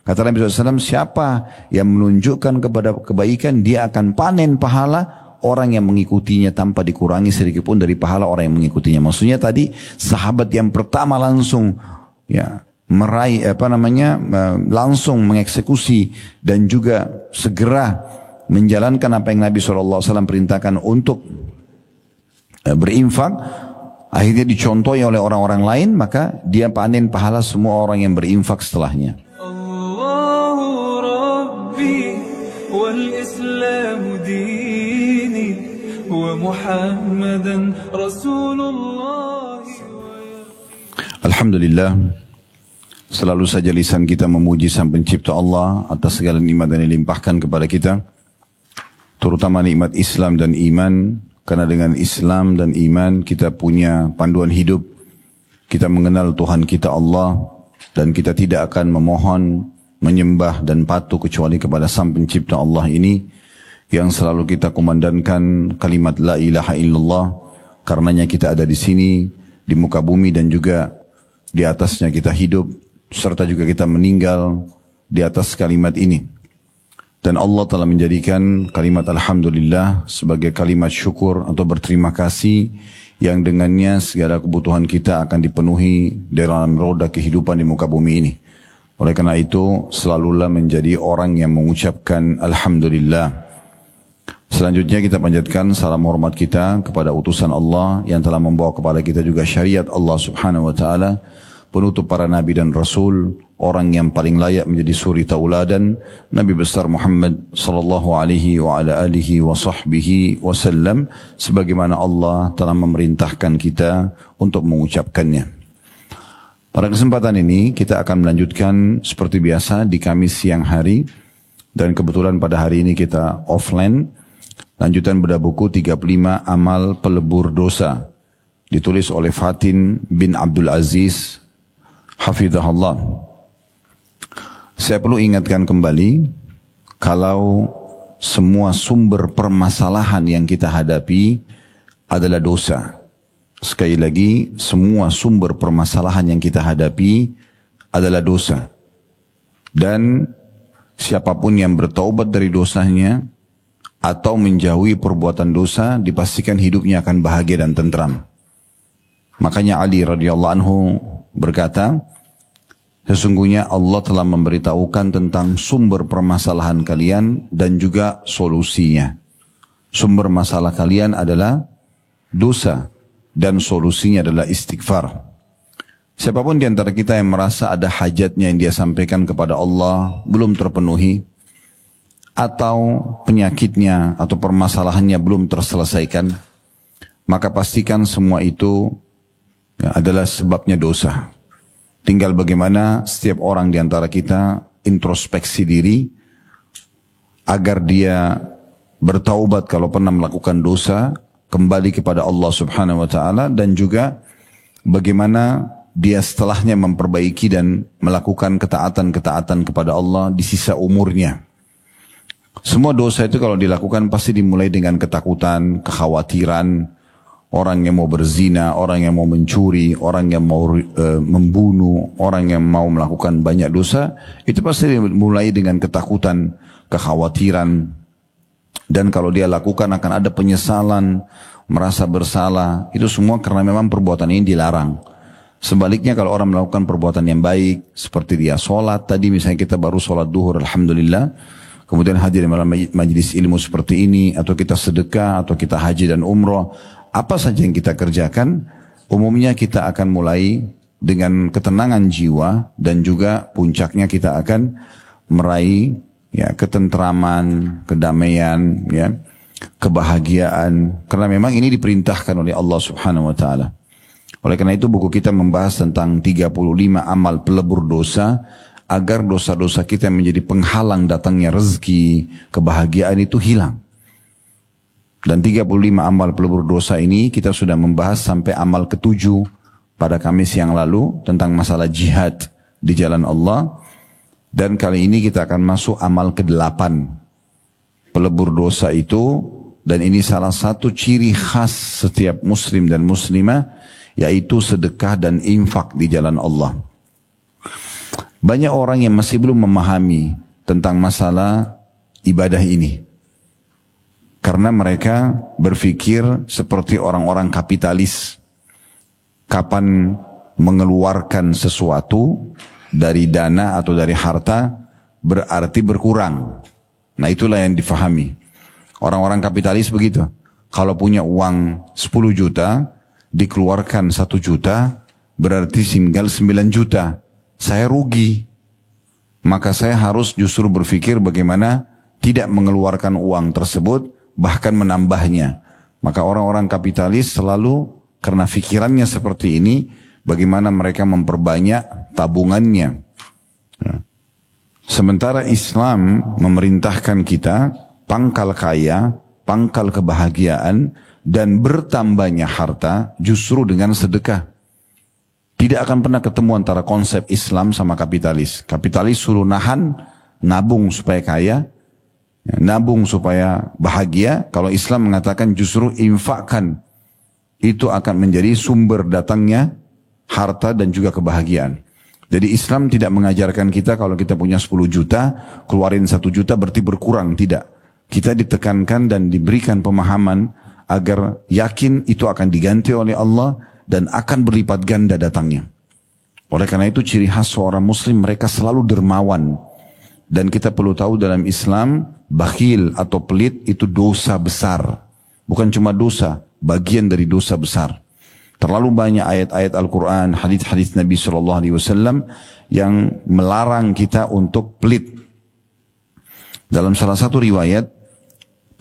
Kata Nabi SAW, siapa yang menunjukkan kepada kebaikan, dia akan panen pahala orang yang mengikutinya tanpa dikurangi sedikit pun dari pahala orang yang mengikutinya. Maksudnya tadi sahabat yang pertama langsung ya meraih langsung mengeksekusi dan juga segera menjalankan apa yang Nabi SAW perintahkan untuk berinfak, akhirnya dicontohi oleh orang-orang lain, maka dia panen pahala semua orang yang berinfak setelahnya. Allahu Rabbi wal Islam dini wa Muhammadan Rasulullah. Alhamdulillah, selalu saja lisan kita memuji Sang Pencipta Allah atas segala nikmat yang dilimpahkan kepada kita, terutama nikmat Islam dan iman. Karena dengan Islam dan iman kita punya panduan hidup, kita mengenal Tuhan kita Allah, dan kita tidak akan memohon, menyembah dan patuh kecuali kepada Sang Pencipta Allah ini yang selalu kita kumandangkan kalimat la ilaha illallah. Karenanya kita ada di sini di muka bumi dan juga di atasnya kita hidup, serta juga kita meninggal di atas kalimat ini. Dan Allah telah menjadikan kalimat Alhamdulillah sebagai kalimat syukur atau berterima kasih yang dengannya segala kebutuhan kita akan dipenuhi dalam roda kehidupan di muka bumi ini. Oleh karena itu, selalulah menjadi orang yang mengucapkan Alhamdulillah. Selanjutnya kita panjatkan salam hormat kita kepada utusan Allah yang telah membawa kepada kita juga syariat Allah Subhanahu wa taala, penutup para nabi dan rasul, orang yang paling layak menjadi suri tauladan, Nabi besar Muhammad sallallahu alaihi wa ala alihi wa sahbihi wasallam, sebagaimana Allah telah memerintahkan kita untuk mengucapkannya. Pada kesempatan ini kita akan melanjutkan seperti biasa di Kamis siang hari, dan kebetulan pada hari ini kita offline. Lanjutan bedah buku 35 Amal Pelebur Dosa, ditulis oleh Fatin bin Abdul Aziz hafizahullah. Saya perlu ingatkan kembali, kalau semua sumber permasalahan yang kita hadapi adalah dosa. Sekali lagi, semua sumber permasalahan yang kita hadapi adalah dosa. Dan siapapun yang bertaubat dari dosanya atau menjauhi perbuatan dosa, dipastikan hidupnya akan bahagia dan tentram. Makanya Ali radhiyallahu anhu berkata, sesungguhnya Allah telah memberitahukan tentang sumber permasalahan kalian dan juga solusinya. Sumber masalah kalian adalah dosa dan solusinya adalah istighfar. Siapapun di antara kita yang merasa ada hajatnya yang dia sampaikan kepada Allah belum terpenuhi, atau penyakitnya atau permasalahannya belum terselesaikan, maka pastikan semua itu adalah sebabnya dosa. Tinggal bagaimana setiap orang di antara kita introspeksi diri agar dia bertaubat kalau pernah melakukan dosa, kembali kepada Allah Subhanahu wa taala, dan juga bagaimana dia setelahnya memperbaiki dan melakukan ketaatan-ketaatan kepada Allah di sisa umurnya. Semua dosa itu kalau dilakukan pasti dimulai dengan ketakutan, kekhawatiran. Orang yang mau berzina, orang yang mau mencuri, orang yang mau membunuh, orang yang mau melakukan banyak dosa, itu pasti dimulai dengan ketakutan, kekhawatiran. Dan kalau dia lakukan akan ada penyesalan, merasa bersalah. Itu semua karena memang perbuatan ini dilarang. Sebaliknya kalau orang melakukan perbuatan yang baik, seperti dia sholat, tadi misalnya kita baru sholat duhur, Alhamdulillah, kemudian hadir di malam majlis ilmu seperti ini, atau kita sedekah, atau kita haji dan umroh, apa saja yang kita kerjakan, umumnya kita akan mulai dengan ketenangan jiwa, dan juga puncaknya kita akan meraih ketentraman, kedamaian, kebahagiaan, karena memang ini diperintahkan oleh Allah Subhanahu wa taala. Oleh karena itu buku kita membahas tentang 35 amal pelebur dosa, agar dosa-dosa kita menjadi penghalang datangnya rezeki, kebahagiaan itu hilang. Dan 35 amal pelebur dosa ini kita sudah membahas sampai amal ke-7 pada Kamis yang lalu tentang masalah jihad di jalan Allah. Dan kali ini kita akan masuk amal ke-8 pelebur dosa itu, dan ini salah satu ciri khas setiap muslim dan muslimah, yaitu sedekah dan infak di jalan Allah. Banyak orang yang masih belum memahami tentang masalah ibadah ini. Karena mereka berpikir seperti orang-orang kapitalis. Kapan mengeluarkan sesuatu dari dana atau dari harta berarti berkurang. Nah itulah yang difahami. Orang-orang kapitalis begitu. Kalau punya uang 10 juta, dikeluarkan 1 juta, berarti tinggal 9 juta. Saya rugi. Maka saya harus justru berpikir bagaimana tidak mengeluarkan uang tersebut, bahkan menambahnya. Maka orang-orang kapitalis selalu karena pikirannya seperti ini, bagaimana mereka memperbanyak tabungannya. Sementara Islam memerintahkan kita pangkal kaya, pangkal kebahagiaan, dan bertambahnya harta justru dengan sedekah. Tidak akan pernah ketemu antara konsep Islam sama kapitalis. Kapitalis suruh nahan, nabung supaya kaya, nabung supaya bahagia. Kalau Islam mengatakan justru infakkan. Itu akan menjadi sumber datangnya harta dan juga kebahagiaan. Jadi Islam tidak mengajarkan kita kalau kita punya 10 juta, keluarin 1 juta berarti berkurang. Tidak. Kita ditekankan dan diberikan pemahaman agar yakin itu akan diganti oleh Allah dan akan berlipat ganda datangnya. Oleh karena itu ciri khas seorang muslim, mereka selalu dermawan. Dan kita perlu tahu dalam Islam, bakhil atau pelit itu dosa besar. Bukan cuma dosa, bagian dari dosa besar. Terlalu banyak ayat-ayat Al-Quran, hadis-hadis Nabi SAW yang melarang kita untuk pelit. Dalam salah satu riwayat,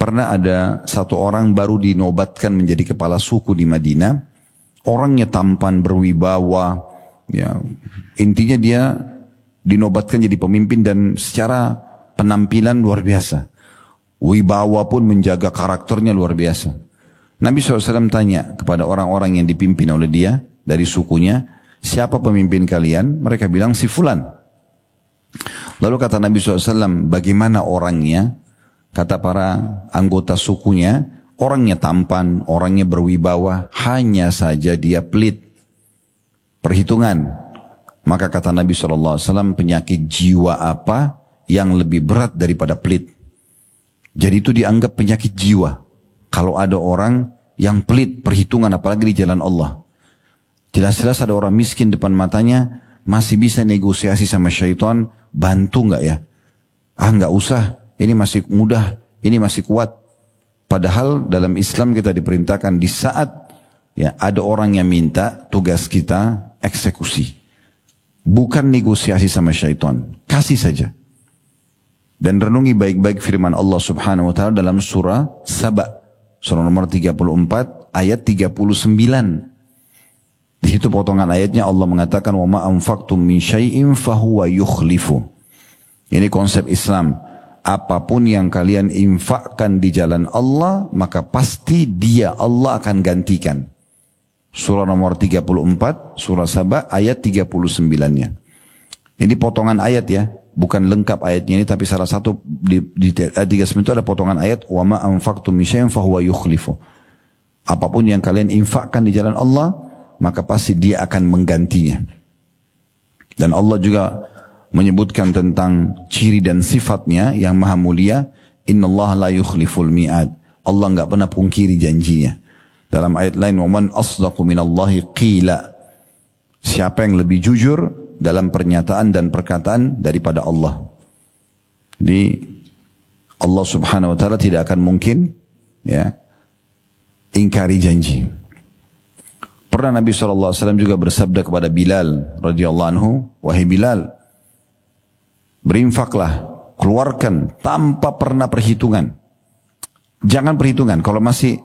pernah ada satu orang baru dinobatkan menjadi kepala suku di Madinah. Orangnya tampan, berwibawa, ya, intinya dia dinobatkan jadi pemimpin dan secara penampilan luar biasa. Wibawa pun menjaga karakternya luar biasa. Nabi SAW tanya kepada orang-orang yang dipimpin oleh dia dari sukunya, siapa pemimpin kalian? Mereka bilang si fulan. Lalu kata Nabi SAW, bagaimana orangnya? Kata para anggota sukunya, orangnya tampan, orangnya berwibawa, hanya saja dia pelit. Perhitungan. Maka kata Nabi SAW, penyakit jiwa apa yang lebih berat daripada pelit? Jadi itu dianggap penyakit jiwa. Kalau ada orang yang pelit perhitungan, apalagi di jalan Allah. Jelas-jelas ada orang miskin depan matanya, masih bisa negosiasi sama syaitan, bantu nggak ya? Ah nggak usah, ini masih mudah, ini masih kuat. Padahal dalam Islam kita diperintahkan di saat ya ada orang yang minta, tugas kita eksekusi. Bukan negosiasi sama syaitan, kasih saja. Dan renungi baik-baik firman Allah Subhanahu wa taala dalam surah Saba, surah nomor 34 ayat 39. Di situ potongan ayatnya Allah mengatakan wa ma anfaqtum min syai'in fahuwa yukhlifu. Ini konsep Islam. Apapun yang kalian infakkan di jalan Allah, maka pasti dia Allah akan gantikan. Surah nomor 34, surah Saba ayat 39-nya. Ini potongan ayat ya, bukan lengkap ayatnya ini, tapi salah satu di ayat 39 itu ada potongan ayat wa ma anfaqtum min syai'in fahuwa yukhlifu. Apapun yang kalian infakkan di jalan Allah, maka pasti dia akan menggantinya. Dan Allah juga menyebutkan tentang ciri dan sifatnya yang maha mulia, innallaha la yukhliful mi'ad. Allah enggak pernah pungkiri janjinya. Dalam ayat lain, wa man asdaqu minallahi qila. Siapa yang lebih jujur dalam pernyataan dan perkataan daripada Allah. Jadi Allah Subhanahu wa taala tidak akan mungkin ya ingkari janji. Pernah Nabi SAW juga bersabda kepada Bilal radhiyallahu anhu, wahai Bilal, berinfaklah, keluarkan tanpa pernah perhitungan. Jangan perhitungan, kalau masih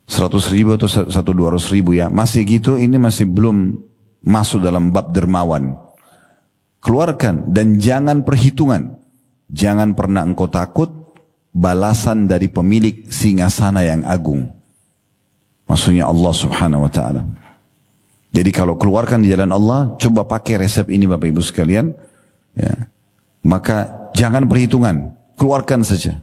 100.000 atau 100-200 ribu ya, masih gitu, ini masih belum masuk dalam bab dermawan. Keluarkan dan jangan perhitungan. Jangan pernah engkau takut balasan dari pemilik singgasana yang agung. Maksudnya Allah Subhanahu wa taala. Jadi kalau keluarkan di jalan Allah, coba pakai resep ini Bapak Ibu sekalian. Ya. Maka jangan perhitungan, keluarkan saja.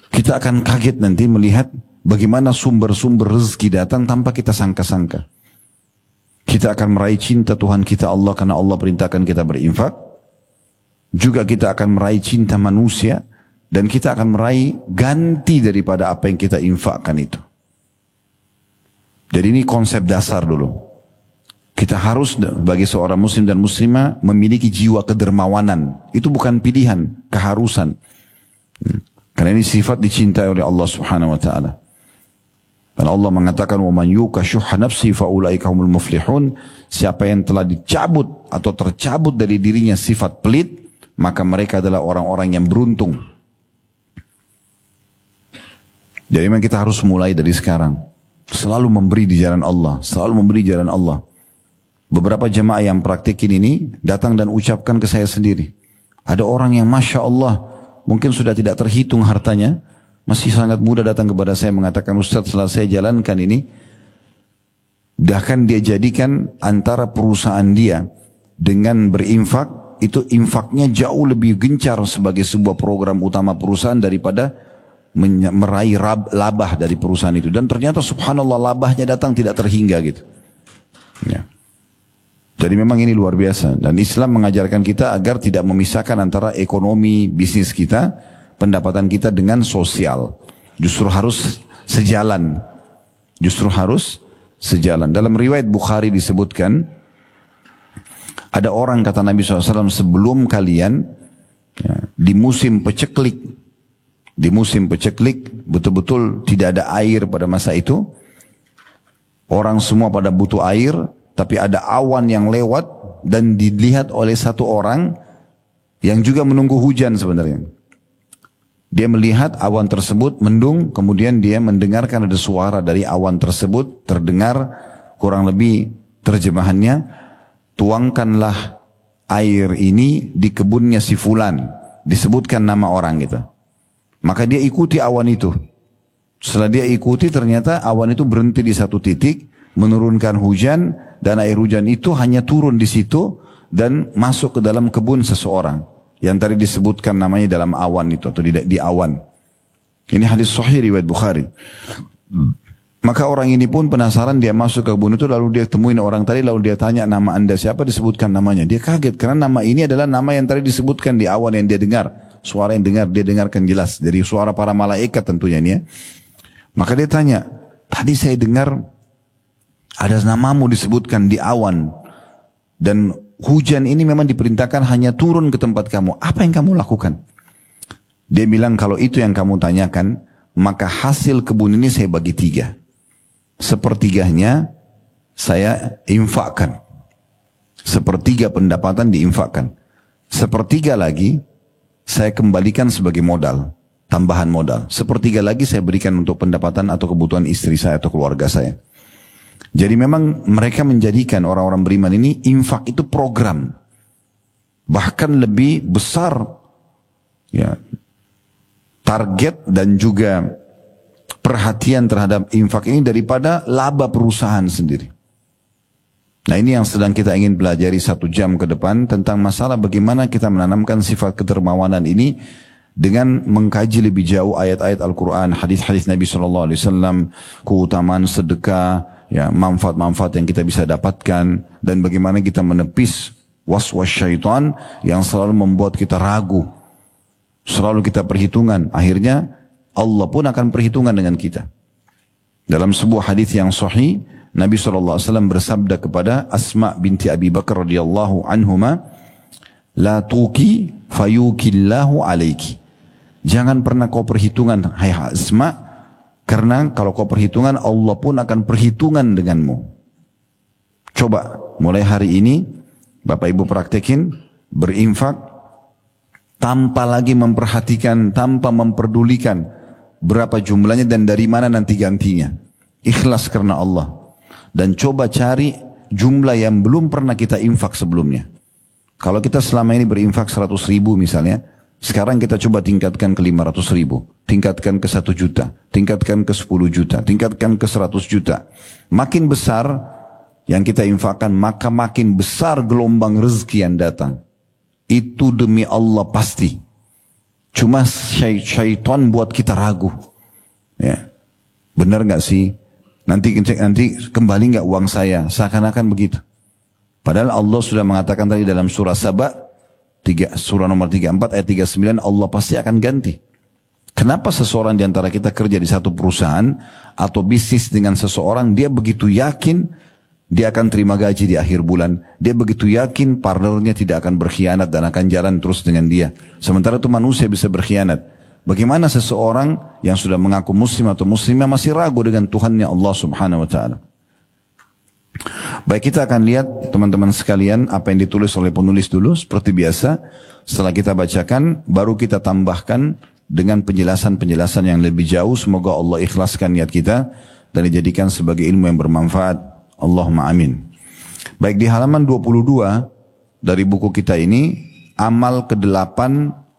Kita akan kaget nanti melihat bagaimana sumber-sumber rezeki datang tanpa kita sangka-sangka. Kita akan meraih cinta Tuhan kita Allah karena Allah perintahkan kita berinfak. Juga kita akan meraih cinta manusia. Dan kita akan meraih ganti daripada apa yang kita infakkan itu. Jadi ini konsep dasar dulu. Kita harus bagi seorang muslim dan muslimah memiliki jiwa kedermawanan. Itu bukan pilihan, keharusan. Karena ini sifat dicintai oleh Allah Subhanahu wa taala. Dan Allah mengatakan wa man yuka syuhha nafsi fa ulaika humul muflihun. Siapa yang telah dicabut atau tercabut dari dirinya sifat pelit, maka mereka adalah orang-orang yang beruntung. Jadi memang kita harus mulai dari sekarang. Selalu memberi di jalan Allah, selalu memberi di jalan Allah. Beberapa jemaah yang praktikin ini datang dan ucapkan ke saya sendiri. Ada orang yang Masya Allah, mungkin sudah tidak terhitung hartanya, masih sangat muda datang kepada saya mengatakan, Ustaz setelah saya jalankan ini, bahkan dia jadikan antara perusahaan dia dengan berinfak, itu infaknya jauh lebih gencar sebagai sebuah program utama perusahaan daripada meraih labah dari perusahaan itu. Dan ternyata subhanallah labahnya datang tidak terhingga gitu. Ya. Jadi memang ini luar biasa. Dan Islam mengajarkan kita agar tidak memisahkan antara ekonomi bisnis kita, pendapatan kita dengan sosial. Justru harus sejalan. Justru harus sejalan. Dalam riwayat Bukhari disebutkan, ada orang kata Nabi SAW sebelum kalian ya, di musim peceklik, betul-betul tidak ada air pada masa itu. Orang semua pada butuh air, tapi ada awan yang lewat dan dilihat oleh satu orang yang juga menunggu hujan sebenarnya. Dia melihat awan tersebut mendung, kemudian dia mendengarkan ada suara dari awan tersebut, terdengar kurang lebih terjemahannya, tuangkanlah air ini di kebunnya si fulan, disebutkan nama orang gitu. Maka dia ikuti awan itu. Setelah dia ikuti ternyata awan itu berhenti di satu titik, menurunkan hujan, dan air hujan itu hanya turun di situ dan masuk ke dalam kebun seseorang yang tadi disebutkan namanya dalam awan itu atau di awan. Ini hadis sahih riwayat Bukhari. Maka orang ini pun penasaran, dia masuk ke kebun itu, lalu dia temuin orang tadi, lalu dia tanya nama anda siapa, disebutkan namanya. Dia kaget karena nama ini adalah nama yang tadi disebutkan di awan yang dia dengar. Suara yang dia dengarkan jelas dari suara para malaikat tentunya ini ya. Maka dia tanya, tadi saya dengar ada namamu disebutkan di awan dan hujan ini memang diperintahkan hanya turun ke tempat kamu. Apa yang kamu lakukan? Dia bilang kalau itu yang kamu tanyakan, maka hasil kebun ini saya bagi 3. Sepertiganya saya infakkan. 1/3 pendapatan diinfakkan. 1/3 lagi saya kembalikan sebagai modal, tambahan modal. 1/3 lagi saya berikan untuk pendapatan atau kebutuhan istri saya atau keluarga saya. Jadi memang mereka menjadikan orang-orang beriman ini infak itu program. Bahkan lebih besar ya, target dan juga perhatian terhadap infak ini daripada laba perusahaan sendiri. Nah ini yang sedang kita ingin pelajari 1 jam ke depan tentang masalah bagaimana kita menanamkan sifat kedermawanan ini dengan mengkaji lebih jauh ayat-ayat Al-Quran, hadis-hadis Nabi SAW, keutamaan sedekah, ya, manfaat-manfaat yang kita bisa dapatkan, dan bagaimana kita menepis was-was syaitan yang selalu membuat kita ragu. Selalu kita perhitungan, akhirnya Allah pun akan perhitungan dengan kita. Dalam sebuah hadis yang sahih, Nabi SAW bersabda kepada Asma binti Abi Bakar radhiyallahu anhuma, la tuki fayukillahu alaiki. Jangan pernah kau perhitungan, hai Asma, karena kalau kau perhitungan, Allah pun akan perhitungan denganmu. Coba mulai hari ini, Bapak Ibu praktekin, berinfak, tanpa lagi memperhatikan, tanpa memperdulikan berapa jumlahnya dan dari mana nanti gantinya. Ikhlas karena Allah. Dan coba cari jumlah yang belum pernah kita infak sebelumnya. Kalau kita selama ini berinfak 100 ribu misalnya, sekarang kita coba tingkatkan ke 500 ribu, tingkatkan ke 1 juta, tingkatkan ke 10 juta, tingkatkan ke 100 juta. Makin besar yang kita infakkan, maka makin besar gelombang rezeki yang datang. Itu demi Allah pasti. Cuma syaitan buat kita ragu. Ya. Benar gak sih? Nanti kembali nggak uang saya? Seakan-akan begitu. Padahal Allah sudah mengatakan tadi dalam surah Saba, surah nomor 34 ayat 39, Allah pasti akan ganti. Kenapa seseorang di antara kita kerja di satu perusahaan atau bisnis dengan seseorang, dia begitu yakin dia akan terima gaji di akhir bulan. Dia begitu yakin partnernya tidak akan berkhianat dan akan jalan terus dengan dia. Sementara itu manusia bisa berkhianat. Bagaimana seseorang yang sudah mengaku muslim atau muslimah masih ragu dengan Tuhannya Allah subhanahu wa ta'ala. Baik, kita akan lihat teman-teman sekalian apa yang ditulis oleh penulis dulu. Seperti biasa, setelah kita bacakan, baru kita tambahkan dengan penjelasan-penjelasan yang lebih jauh. Semoga Allah ikhlaskan niat kita dan dijadikan sebagai ilmu yang bermanfaat. Allahumma amin. Baik, di halaman 22 dari buku kita ini, amal ke-8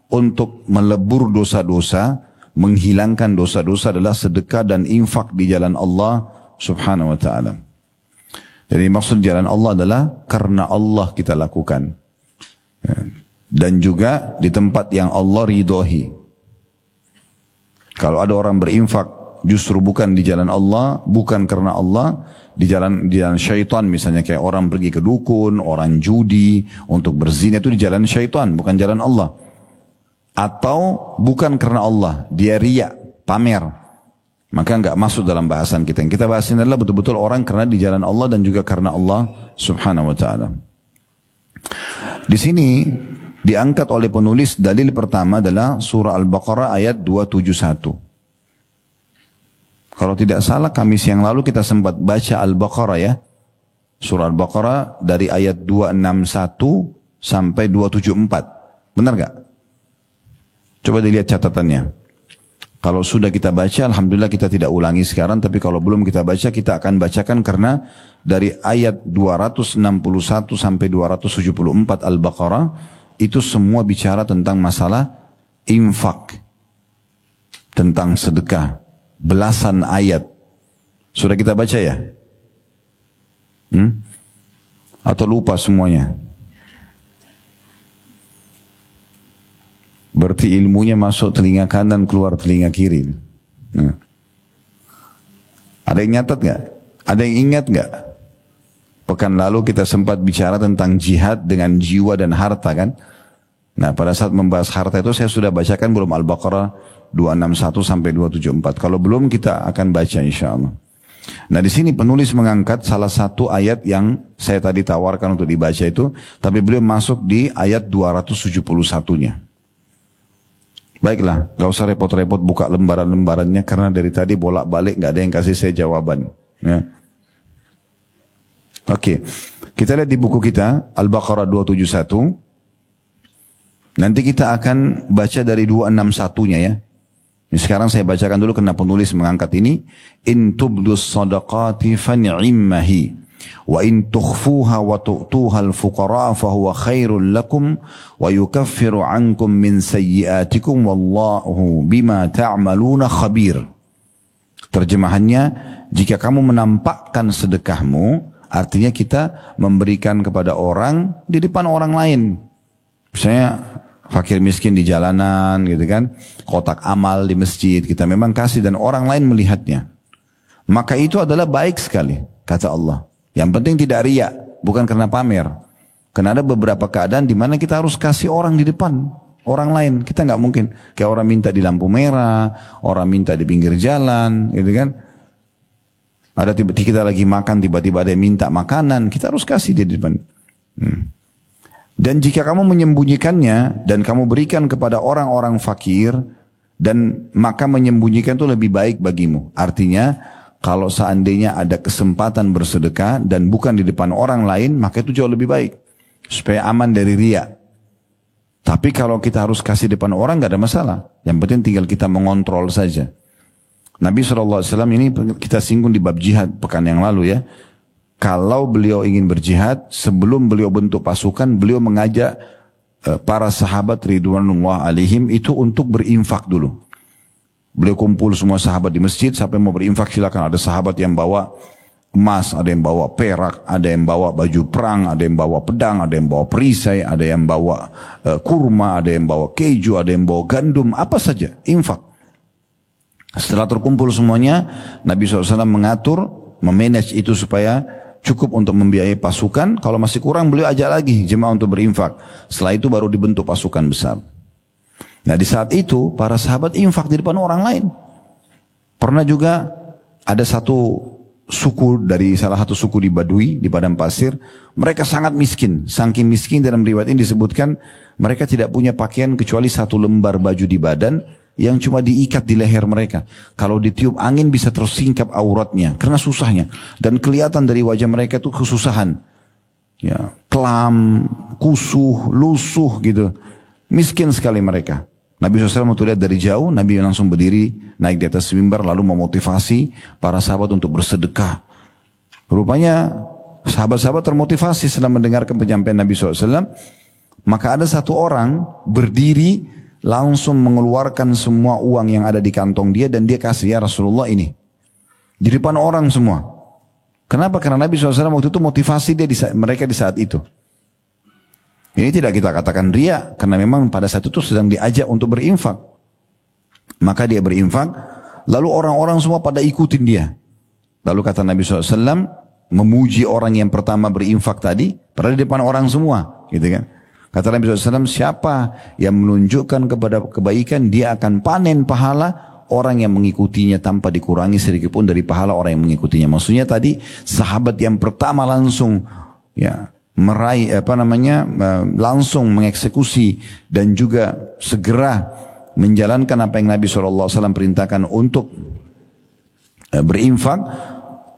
untuk melebur dosa-dosa, menghilangkan dosa-dosa adalah sedekah dan infak di jalan Allah subhanahu wa ta'ala. Jadi maksud jalan Allah adalah karena Allah kita lakukan. Dan juga di tempat yang Allah ridhoi. Kalau ada orang berinfak justru bukan di jalan Allah, bukan karena Allah, di jalan syaitan misalnya, kayak orang pergi ke dukun, orang judi untuk berzina, itu di jalan syaitan, bukan jalan Allah. Atau bukan karena Allah, dia riya, pamer, maka enggak masuk dalam bahasan kita. Yang kita bahas ini adalah betul-betul orang karena di jalan Allah dan juga karena Allah subhanahu wa ta'ala. Di sini diangkat oleh penulis dalil pertama adalah surah Al-Baqarah ayat 271. Kalau tidak salah Kamis yang lalu kita sempat baca Al-Baqarah ya. Surah Al-Baqarah dari ayat 261 sampai 274. Benar gak? Coba dilihat catatannya. Kalau sudah kita baca, alhamdulillah kita tidak ulangi sekarang. Tapi kalau belum kita baca, kita akan bacakan karena dari ayat 261 sampai 274 Al-Baqarah, itu semua bicara tentang masalah infak, tentang sedekah, belasan ayat. Sudah kita baca ya? Atau lupa semuanya? Berarti ilmunya masuk telinga kanan, keluar telinga kiri. Ada yang nyatat gak? Ada yang ingat gak? Pekan lalu kita sempat bicara tentang jihad dengan jiwa dan harta kan? Nah, pada saat membahas harta itu saya sudah bacakan belum Al-Baqarah 261 sampai 274. Kalau belum kita akan baca insyaallah. Nah, di sini penulis mengangkat salah satu ayat yang saya tadi tawarkan untuk dibaca itu, tapi beliau masuk di ayat 271-nya. Baiklah, gak usah repot-repot buka lembaran-lembarannya karena dari tadi bolak-balik gak ada yang kasih saya jawaban. Ya. Oke, kita lihat di buku kita Al-Baqarah 271. Nanti kita akan baca dari 261-nya ya. Ini sekarang saya bacakan dulu karena penulis mengangkat ini. In tubdus sadaqati fan'immahi wa in tukhfuha wa tu'tuha al-fuqara fahuwa khairul lakum wa yukaffiru ankum min sayyiatikum wallahu bima ta'maluna khabir. Terjemahannya, jika kamu menampakkan sedekahmu, artinya kita memberikan kepada orang di depan orang lain. Misalnya fakir miskin di jalanan gitu kan, kotak amal di masjid kita memang kasih dan orang lain melihatnya, maka itu adalah baik sekali kata Allah. Yang penting tidak riya, bukan karena pamer. Karena ada beberapa keadaan di mana kita harus kasih orang di depan orang lain. Kita nggak mungkin kayak orang minta di lampu merah, orang minta di pinggir jalan gitu kan. Ada tiba-tiba kita lagi makan, tiba-tiba ada yang minta makanan, kita harus kasih di depan. Dan jika kamu menyembunyikannya dan kamu berikan kepada orang-orang fakir, dan maka menyembunyikan itu lebih baik bagimu. Artinya kalau seandainya ada kesempatan bersedekah dan bukan di depan orang lain, maka itu jauh lebih baik supaya aman dari riya. Tapi kalau kita harus kasih depan orang gak ada masalah. Yang penting tinggal kita mengontrol saja. Nabi SAW ini kita singgung di bab jihad pekan yang lalu ya. Kalau beliau ingin berjihad, sebelum beliau bentuk pasukan, beliau mengajak para sahabat ridwanullah alaihim itu untuk berinfak dulu. Beliau kumpul semua sahabat di masjid, sampai mau berinfak silakan. Ada sahabat yang bawa emas, ada yang bawa perak, ada yang bawa baju perang, ada yang bawa pedang, ada yang bawa perisai, ada yang bawa kurma, ada yang bawa keju, ada yang bawa gandum, apa saja, infak. Setelah terkumpul semuanya, Nabi SAW mengatur memanage itu supaya cukup untuk membiayai pasukan. Kalau masih kurang beliau ajak lagi jemaah untuk berinfak. Setelah itu baru dibentuk pasukan besar. Nah di saat itu para sahabat infak di depan orang lain. Pernah juga ada satu suku dari salah satu suku di Badui di padang pasir. Mereka sangat miskin. Saking miskin dalam riwayat ini disebutkan mereka tidak punya pakaian kecuali satu lembar baju di badan yang cuma diikat di leher mereka. Kalau ditiup angin bisa tersingkap auratnya karena susahnya. Dan kelihatan dari wajah mereka itu kesusahan. Ya, kelam, kusuh, lusuh gitu. Miskin sekali mereka. Nabi SAW waktu lihat dari jauh, Nabi langsung berdiri, naik di atas mimbar lalu memotivasi para sahabat untuk bersedekah. Rupanya sahabat-sahabat termotivasi setelah mendengarkan penyampaian Nabi SAW. Maka ada satu orang berdiri langsung mengeluarkan semua uang yang ada di kantong dia dan dia kasih, ya Rasulullah ini. Di depan orang semua. Kenapa? Karena Nabi SAW waktu itu motivasi dia mereka di saat itu. Ini tidak kita katakan riya, karena memang pada saat itu sedang diajak untuk berinfak. Maka dia berinfak, lalu orang-orang semua pada ikutin dia. Lalu kata Nabi SAW, memuji orang yang pertama berinfak tadi, pada di depan orang semua. Gitu kan. Kata Nabi SAW, siapa yang menunjukkan kepada kebaikan, dia akan panen pahala orang yang mengikutinya tanpa dikurangi sedikit pun dari pahala orang yang mengikutinya. Maksudnya tadi sahabat yang pertama langsung ya meraih langsung mengeksekusi dan juga segera menjalankan apa yang Nabi SAW perintahkan untuk berinfak,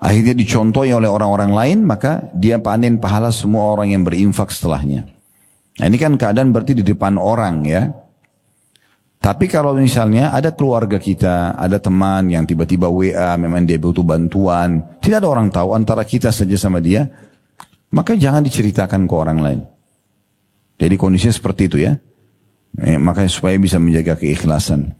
akhirnya dicontohi oleh orang-orang lain, maka dia panen pahala semua orang yang berinfak setelahnya. Nah ini kan keadaan berarti di depan orang ya. Tapi kalau misalnya ada keluarga kita, ada teman yang tiba-tiba WA, memang dia butuh bantuan, tidak ada orang tahu antara kita saja sama dia, maka jangan diceritakan ke orang lain. Jadi kondisinya seperti itu ya. Makanya supaya bisa menjaga keikhlasan.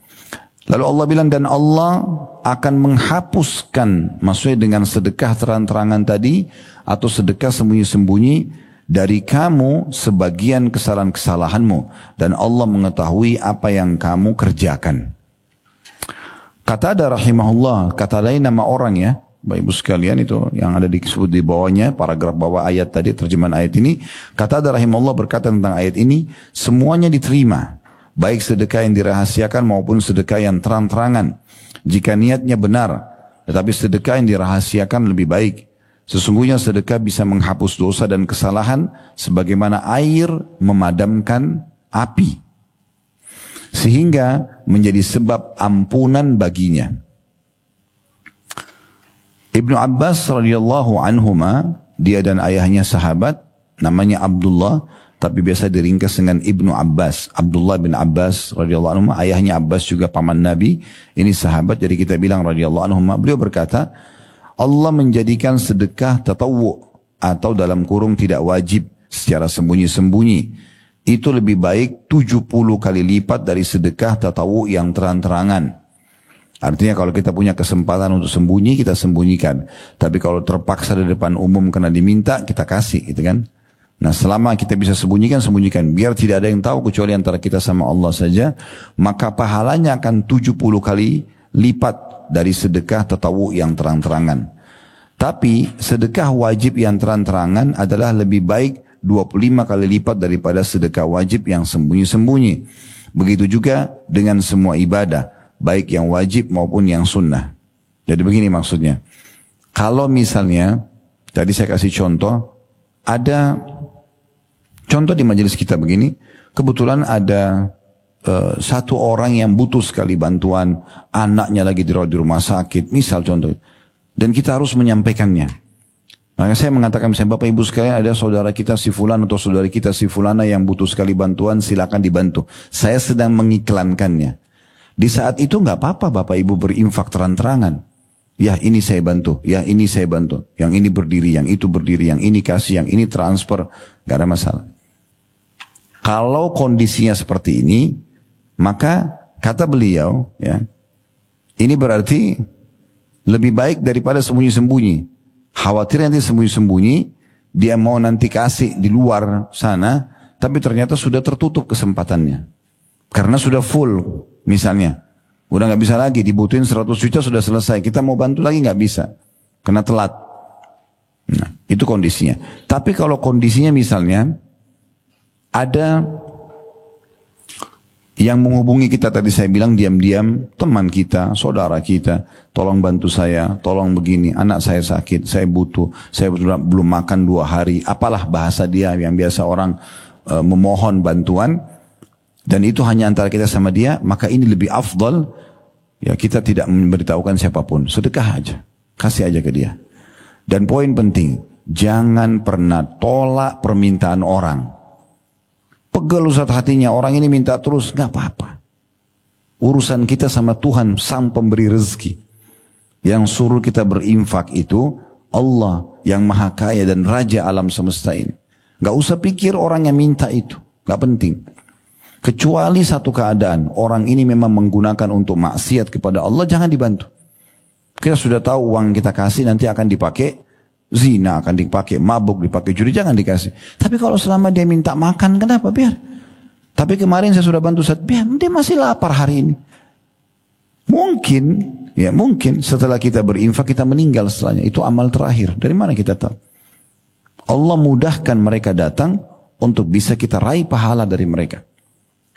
Lalu Allah bilang, dan Allah akan menghapuskan, maksudnya dengan sedekah terang-terangan tadi, atau sedekah sembunyi-sembunyi, dari kamu sebagian kesalahan-kesalahanmu. Dan Allah mengetahui apa yang kamu kerjakan. Qatada rahimahullah, kata lain nama orang ya. Bapak Ibu sekalian itu yang ada disebut di bawahnya, paragraf bawah ayat tadi, terjemahan ayat ini. Qatada rahimahullah berkata tentang ayat ini, semuanya diterima. Baik sedekah yang dirahasiakan maupun sedekah yang terang-terangan. Jika niatnya benar. Tetapi sedekah yang dirahasiakan lebih baik. Sesungguhnya sedekah bisa menghapus dosa dan kesalahan sebagaimana air memadamkan api. Sehingga menjadi sebab ampunan baginya. Ibnu Abbas radhiyallahu anhuma, dia dan ayahnya sahabat, namanya Abdullah, tapi biasa diringkas dengan Ibnu Abbas. Abdullah bin Abbas radhiyallahu anhuma, ayahnya Abbas juga paman Nabi, ini sahabat, jadi kita bilang radhiyallahu anhuma. Beliau berkata, Allah menjadikan sedekah tatawwu atau dalam kurung tidak wajib secara sembunyi-sembunyi. Itu lebih baik 70 kali lipat dari sedekah tatawwu yang terang-terangan. Artinya kalau kita punya kesempatan untuk sembunyi, kita sembunyikan. Tapi kalau terpaksa di depan umum karena diminta, kita kasih gitu kan. Nah selama kita bisa sembunyikan, sembunyikan. Biar tidak ada yang tahu kecuali antara kita sama Allah saja. Maka pahalanya akan 70 kali lipat dari sedekah tatawwu yang terang-terangan. Tapi sedekah wajib yang terang-terangan adalah lebih baik 25 kali lipat daripada sedekah wajib yang sembunyi-sembunyi. Begitu juga dengan semua ibadah, baik yang wajib maupun yang sunnah. Jadi begini maksudnya. Kalau misalnya, tadi saya kasih contoh, ada contoh di majelis kita begini, kebetulan ada satu orang yang butuh sekali bantuan, anaknya lagi dirawat di rumah sakit, misal contoh, dan kita harus menyampaikannya. Maka saya mengatakan misalnya, Bapak Ibu sekalian, ada saudara kita si fulan atau saudari kita si fulana yang butuh sekali bantuan, silakan dibantu. Saya sedang mengiklankannya. Di saat itu nggak apa-apa Bapak Ibu berinfak terang-terangan. Ya ini saya bantu, ya ini saya bantu, yang ini berdiri, yang itu berdiri, yang ini kasih, yang ini transfer, nggak ada masalah. Kalau kondisinya seperti ini, maka kata beliau, ya, ini berarti lebih baik daripada sembunyi-sembunyi. Khawatir nanti sembunyi-sembunyi, dia mau nanti kasih di luar sana, tapi ternyata sudah tertutup kesempatannya. Karena sudah full, misalnya. Udah nggak bisa lagi, dibutuhin 100 juta sudah selesai. Kita mau bantu lagi nggak bisa. kena telat. Nah, itu kondisinya. Tapi kalau kondisinya misalnya ada yang menghubungi kita, tadi saya bilang diam-diam, teman kita, saudara kita, tolong bantu saya, tolong begini, anak saya sakit, saya butuh, saya belum makan 2 hari, apalah bahasa dia yang biasa orang memohon bantuan, dan itu hanya antara kita sama dia, maka ini lebih afdal, ya kita tidak memberitahukan siapapun, sedekah aja, kasih aja ke dia. Dan poin penting, jangan pernah tolak permintaan orang. Pegel Ustaz hatinya, orang ini minta terus, gak apa-apa. Urusan kita sama Tuhan, sang pemberi rezeki. Yang suruh kita berinfak itu Allah yang maha kaya dan raja alam semesta ini. Gak usah pikir orang yang minta itu, gak penting. Kecuali satu keadaan, orang ini memang menggunakan untuk maksiat kepada Allah, jangan dibantu. Kita sudah tahu uang kita kasih nanti akan dipakai zina, akan dipakai mabuk, dipakai judi, jangan dikasih. Tapi kalau selama dia minta makan, kenapa? Biar. Tapi kemarin saya sudah bantu Ustaz, biar dia masih lapar hari ini. Mungkin, ya mungkin setelah kita berinfak kita meninggal setelahnya. Itu amal terakhir. Dari mana kita tahu? Allah mudahkan mereka datang untuk bisa kita raih pahala dari mereka.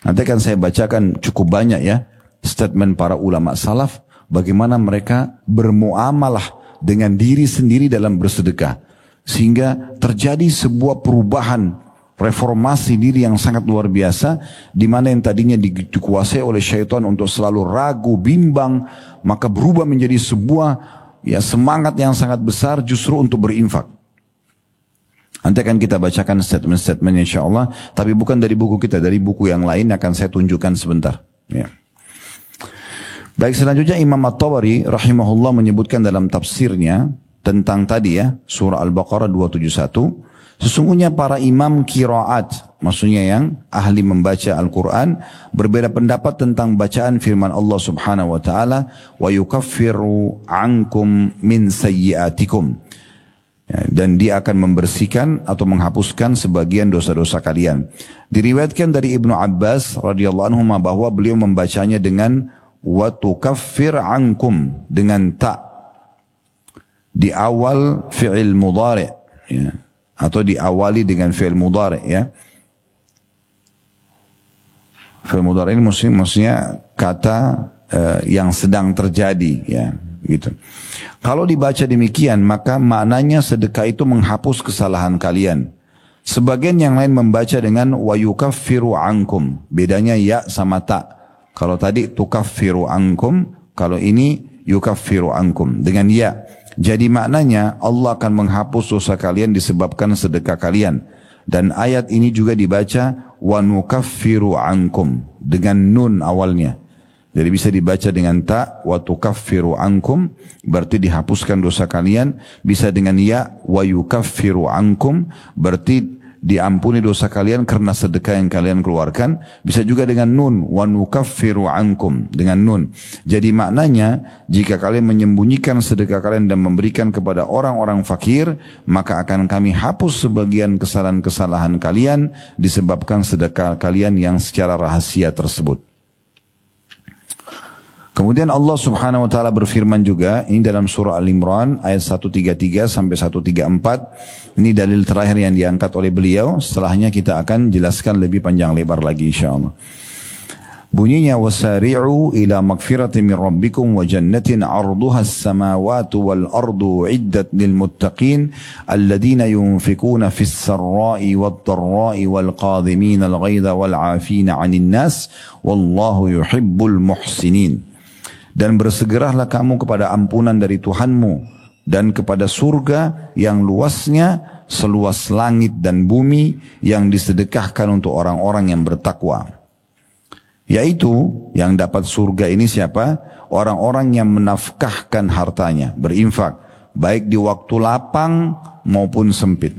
Nanti akan saya bacakan cukup banyak ya statement para ulama salaf bagaimana mereka bermuamalah dengan diri sendiri dalam bersedekah. Sehingga terjadi sebuah perubahan, reformasi diri yang sangat luar biasa, di mana yang tadinya dikuasai oleh syaitan untuk selalu ragu, bimbang, maka berubah menjadi sebuah ya semangat yang sangat besar justru untuk berinfak. Nanti akan kita bacakan statement-statement insyaAllah, tapi bukan dari buku kita, dari buku yang lain akan saya tunjukkan sebentar. Ya. Baik, selanjutnya Imam At-Tabari rahimahullah menyebutkan dalam tafsirnya tentang tadi ya, surah Al-Baqarah 271, sesungguhnya para imam qiraat, maksudnya yang ahli membaca Al-Quran, berbeda pendapat tentang bacaan firman Allah subhanahu wa ta'ala, wa yukaffiru ankum min sayyiatikum. Ya, dan dia akan membersihkan atau menghapuskan sebagian dosa-dosa kalian. Diriwayatkan dari Ibnu Abbas radhiyallahu anhu bahwa beliau membacanya dengan wa tukaffir ankum dengan ta di awal fi'il mudhari ya, atau diawali dengan fi'il mudhari ya. Fi'il mudhari ini maksudnya kata yang sedang terjadi ya, gitu. Kalau dibaca demikian maka maknanya sedekah itu menghapus kesalahan kalian. Sebagian yang lain membaca dengan wa yukaffiru ankum, bedanya ya sama ta. Kalau tadi tukaffiru ankum, kalau ini yukaffiru ankum dengan ya. Jadi maknanya Allah akan menghapus dosa kalian disebabkan sedekah kalian. Dan ayat ini juga dibaca wa nukaffiru ankum dengan nun awalnya. Jadi bisa dibaca dengan ta wa tukaffiru ankum berarti dihapuskan dosa kalian, bisa dengan ya wa yukaffiru ankum berarti diampuni dosa kalian karena sedekah yang kalian keluarkan. Bisa juga dengan nun wa nukaffiru ankum dengan nun. Jadi maknanya jika kalian menyembunyikan sedekah kalian dan memberikan kepada orang-orang fakir, maka akan kami hapus sebagian kesalahan-kesalahan kalian disebabkan sedekah kalian yang secara rahasia tersebut. Kemudian Allah subhanahu wa ta'ala berfirman juga, ini dalam surah Al-Imran ayat 133 sampai 134. Ini dalil terakhir yang diangkat oleh beliau. Setelahnya kita akan jelaskan lebih panjang lebar lagi insyaAllah. Bunyinya, wasari'u ila magfiratin min rabbikum wa jannatin arduha as-samawatu wal ardu iddat lil muttaqin alladhina yunfikuna fis sarra'i wad dharra'i wal qadhimina al ghaidha wal 'afina 'anil nas wallahu yuhibbul muhsinin. Dan bersegeralah kamu kepada ampunan dari Tuhanmu dan kepada surga yang luasnya seluas langit dan bumi yang disedekahkan untuk orang-orang yang bertakwa. Yaitu yang dapat surga ini siapa? Orang-orang yang menafkahkan hartanya, berinfak, baik di waktu lapang maupun sempit.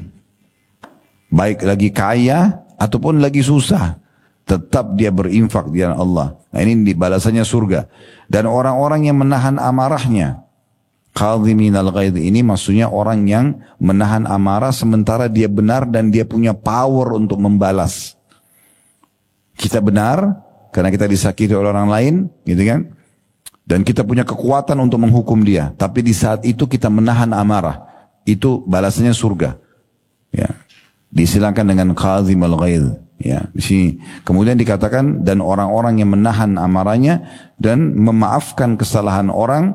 Baik lagi kaya ataupun lagi susah, tetap dia berinfak di jalan Allah. Nah, ini balasannya surga. Dan orang-orang yang menahan amarahnya, qadhiminal ghaidh, ini maksudnya orang yang menahan amarah sementara dia benar dan dia punya power untuk membalas. Kita benar karena kita disakiti oleh orang lain, gitu kan? Dan kita punya kekuatan untuk menghukum dia. Tapi di saat itu kita menahan amarah. Itu balasannya surga. Ya. Disilakan dengan qazim al-ghaidh. Ya. Di sini. Kemudian dikatakan, dan orang-orang yang menahan amarahnya dan memaafkan kesalahan orang.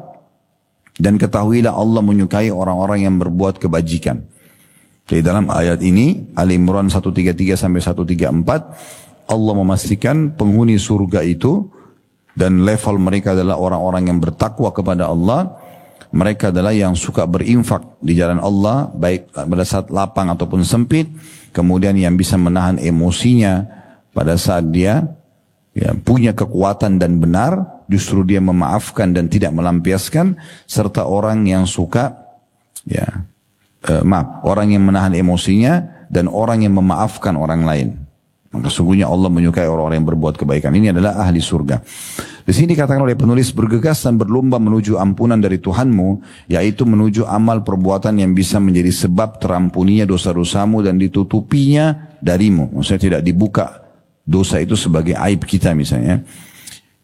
Dan ketahuilah Allah menyukai orang-orang yang berbuat kebajikan. Di dalam ayat ini, Al-Imran 133 sampai 134, Allah memastikan penghuni surga itu dan level mereka adalah orang-orang yang bertakwa kepada Allah. Mereka adalah yang suka berinfak di jalan Allah, baik pada saat lapang ataupun sempit. Kemudian yang bisa menahan emosinya pada saat dia punya kekuatan dan benar, justru dia memaafkan dan tidak melampiaskan. Serta orang yang suka, orang yang menahan emosinya dan orang yang memaafkan orang lain. Maka sungguhnya Allah menyukai orang-orang yang berbuat kebaikan. Ini adalah ahli surga. Di sini dikatakan oleh penulis, bergegas dan berlomba menuju ampunan dari Tuhanmu, yaitu menuju amal perbuatan yang bisa menjadi sebab terampuninya dosa-dosamu dan ditutupinya darimu. Maksudnya tidak dibuka dosa itu sebagai aib kita misalnya.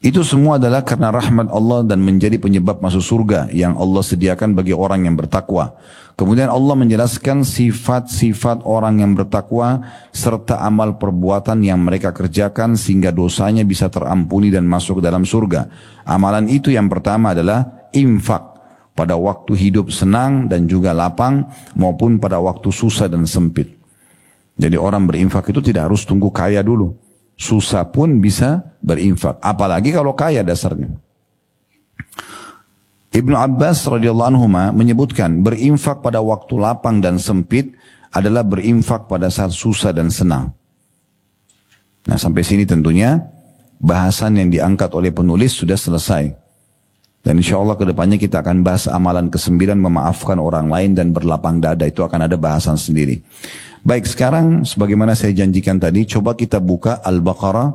Itu semua adalah karena rahmat Allah dan menjadi penyebab masuk surga yang Allah sediakan bagi orang yang bertakwa. Kemudian Allah menjelaskan sifat-sifat orang yang bertakwa serta amal perbuatan yang mereka kerjakan sehingga dosanya bisa terampuni dan masuk ke dalam surga. Amalan itu yang pertama adalah infak pada waktu hidup senang dan juga lapang maupun pada waktu susah dan sempit. Jadi orang berinfak itu tidak harus tunggu kaya dulu. Susah pun bisa berinfak. Apalagi kalau kaya dasarnya. Ibnu Abbas radhiyallahu anhu menyebutkan berinfak pada waktu lapang dan sempit adalah berinfak pada saat susah dan senang. Nah sampai sini tentunya bahasan yang diangkat oleh penulis sudah selesai. Dan insya Allah kedepannya kita akan bahas amalan ke-9 memaafkan orang lain dan berlapang dada. Itu akan ada bahasan sendiri. Baik, sekarang sebagaimana saya janjikan tadi, coba kita buka Al-Baqarah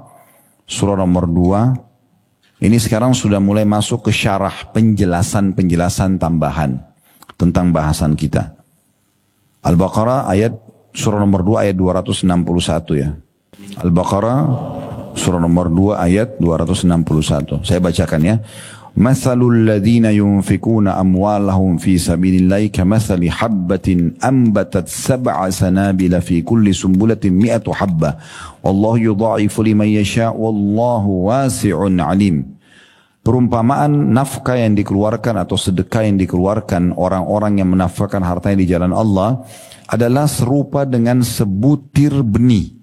surah nomor 2. Ini sekarang sudah mulai masuk ke syarah penjelasan tambahan tentang bahasan kita. Al-Baqarah surah nomor 2 ayat 261 ya. Al-Baqarah surah nomor 2 ayat 261. Saya bacakan ya. Mathalul ladzina yunfikuna amwalahum fi sabilillahi kamathali habbatin ambatat sab'a sanabila fi kulli sumbulatin mi'atu habba wallahu yudha'ifu liman yasha' wallahu wasi'un alim. Perumpamaan nafkah yang dikeluarkan atau sedekah yang dikeluarkan orang-orang yang menafkahkan hartanya di jalan Allah adalah serupa dengan sebutir benih.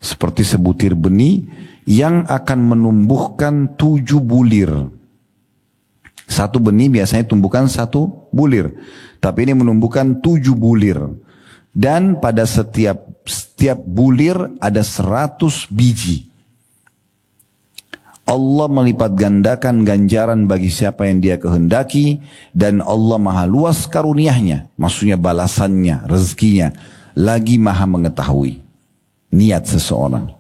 Seperti sebutir benih yang akan menumbuhkan 7 bulir. Satu benih biasanya tumbuhkan 1 bulir. Tapi ini menumbuhkan 7 bulir. Dan pada setiap bulir ada 100 biji. Allah melipat gandakan ganjaran bagi siapa yang dia kehendaki. Dan Allah maha luas karuniahnya. Maksudnya balasannya, rezekinya. Lagi maha mengetahui niat seseorang.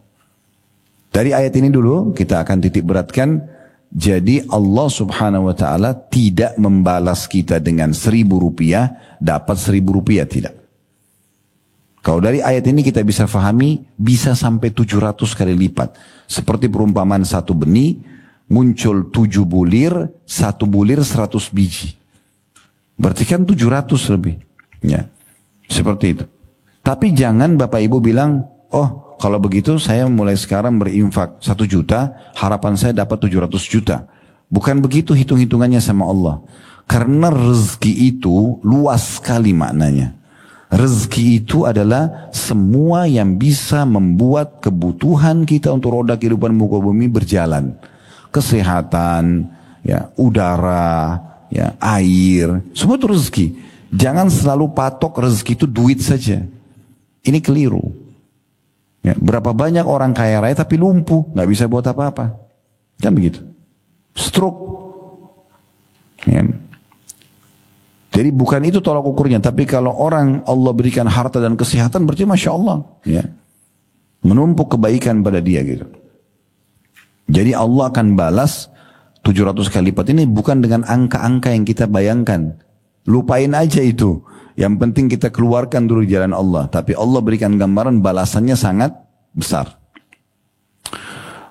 Dari ayat ini dulu kita akan titik beratkan. Jadi Allah subhanahu wa ta'ala tidak membalas kita dengan 1.000 rupiah, dapat 1.000 rupiah, tidak. Kalau dari ayat ini kita bisa fahami, bisa sampai 700 kali lipat. Seperti perumpamaan 1 benih, muncul 7 bulir, 1 bulir 100 biji. Berarti kan 700 lebih. Ya, seperti itu. Tapi jangan Bapak Ibu bilang, oh, kalau begitu saya mulai sekarang berinfak 1 juta, harapan saya dapat 700 juta. Bukan begitu hitung-hitungannya sama Allah. Karena rezeki itu luas sekali maknanya. Rezeki itu adalah semua yang bisa membuat kebutuhan kita untuk roda kehidupan muka bumi berjalan. Kesehatan, ya, udara, ya, air, semua itu rezeki. Jangan selalu patok rezeki itu duit saja. Ini keliru. Ya, berapa banyak orang kaya raya tapi lumpuh, nggak bisa buat apa-apa, kan begitu? Stroke. Ya. Jadi bukan itu tolak ukurnya, tapi kalau orang Allah berikan harta dan kesehatan, berarti masya Allah, ya, menumpuk kebaikan pada dia gitu. Jadi Allah akan balas 700 kali lipat ini bukan dengan angka-angka yang kita bayangkan. Lupain aja itu. Yang penting kita keluarkan dulu di jalan Allah. Tapi Allah berikan gambaran balasannya sangat besar.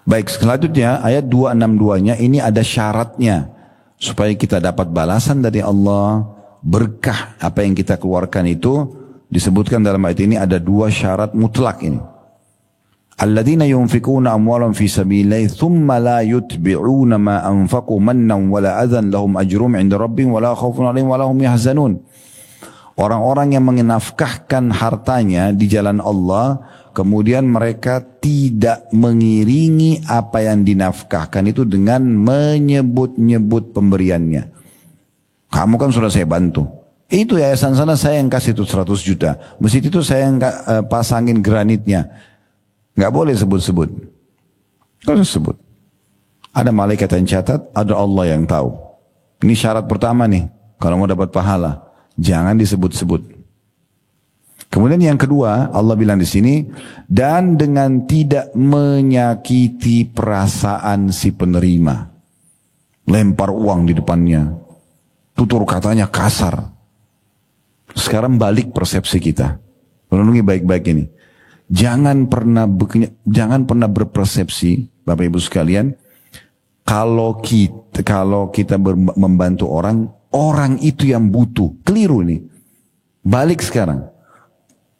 Baik, selanjutnya ayat 262-nya ini ada syaratnya supaya kita dapat balasan dari Allah, berkah apa yang kita keluarkan itu disebutkan dalam ayat ini ada 2 syarat mutlak ini. Alladzina yunfikuna amwalan fi sabilillahi thumma la yutbi'una ma anfaqu mannan wala adhan lahum ajrum 'inda rabbihim wala khaufun 'alaihim wala hum yahzanun. Orang-orang yang menafkahkan hartanya di jalan Allah, kemudian mereka tidak mengiringi apa yang dinafkahkan itu dengan menyebut-nyebut pemberiannya. Kamu kan sudah saya bantu. Itu yayasan sana saya yang kasih itu 100 juta. Masjid itu saya yang pasangin granitnya. Nggak boleh sebut-sebut. Nggak usah sebut. Ada malaikat yang catat, ada Allah yang tahu. Ini syarat pertama nih. Kalau mau dapat pahala, jangan disebut-sebut. Kemudian yang kedua, Allah bilang di sini, dan dengan tidak menyakiti perasaan si penerima. Lempar uang di depannya. Tutur katanya kasar. Sekarang balik persepsi kita. Renungi baik-baik ini. Jangan pernah berpersepsi, Bapak Ibu sekalian, kalau kita membantu orang itu yang butuh. Keliru ini. Balik sekarang.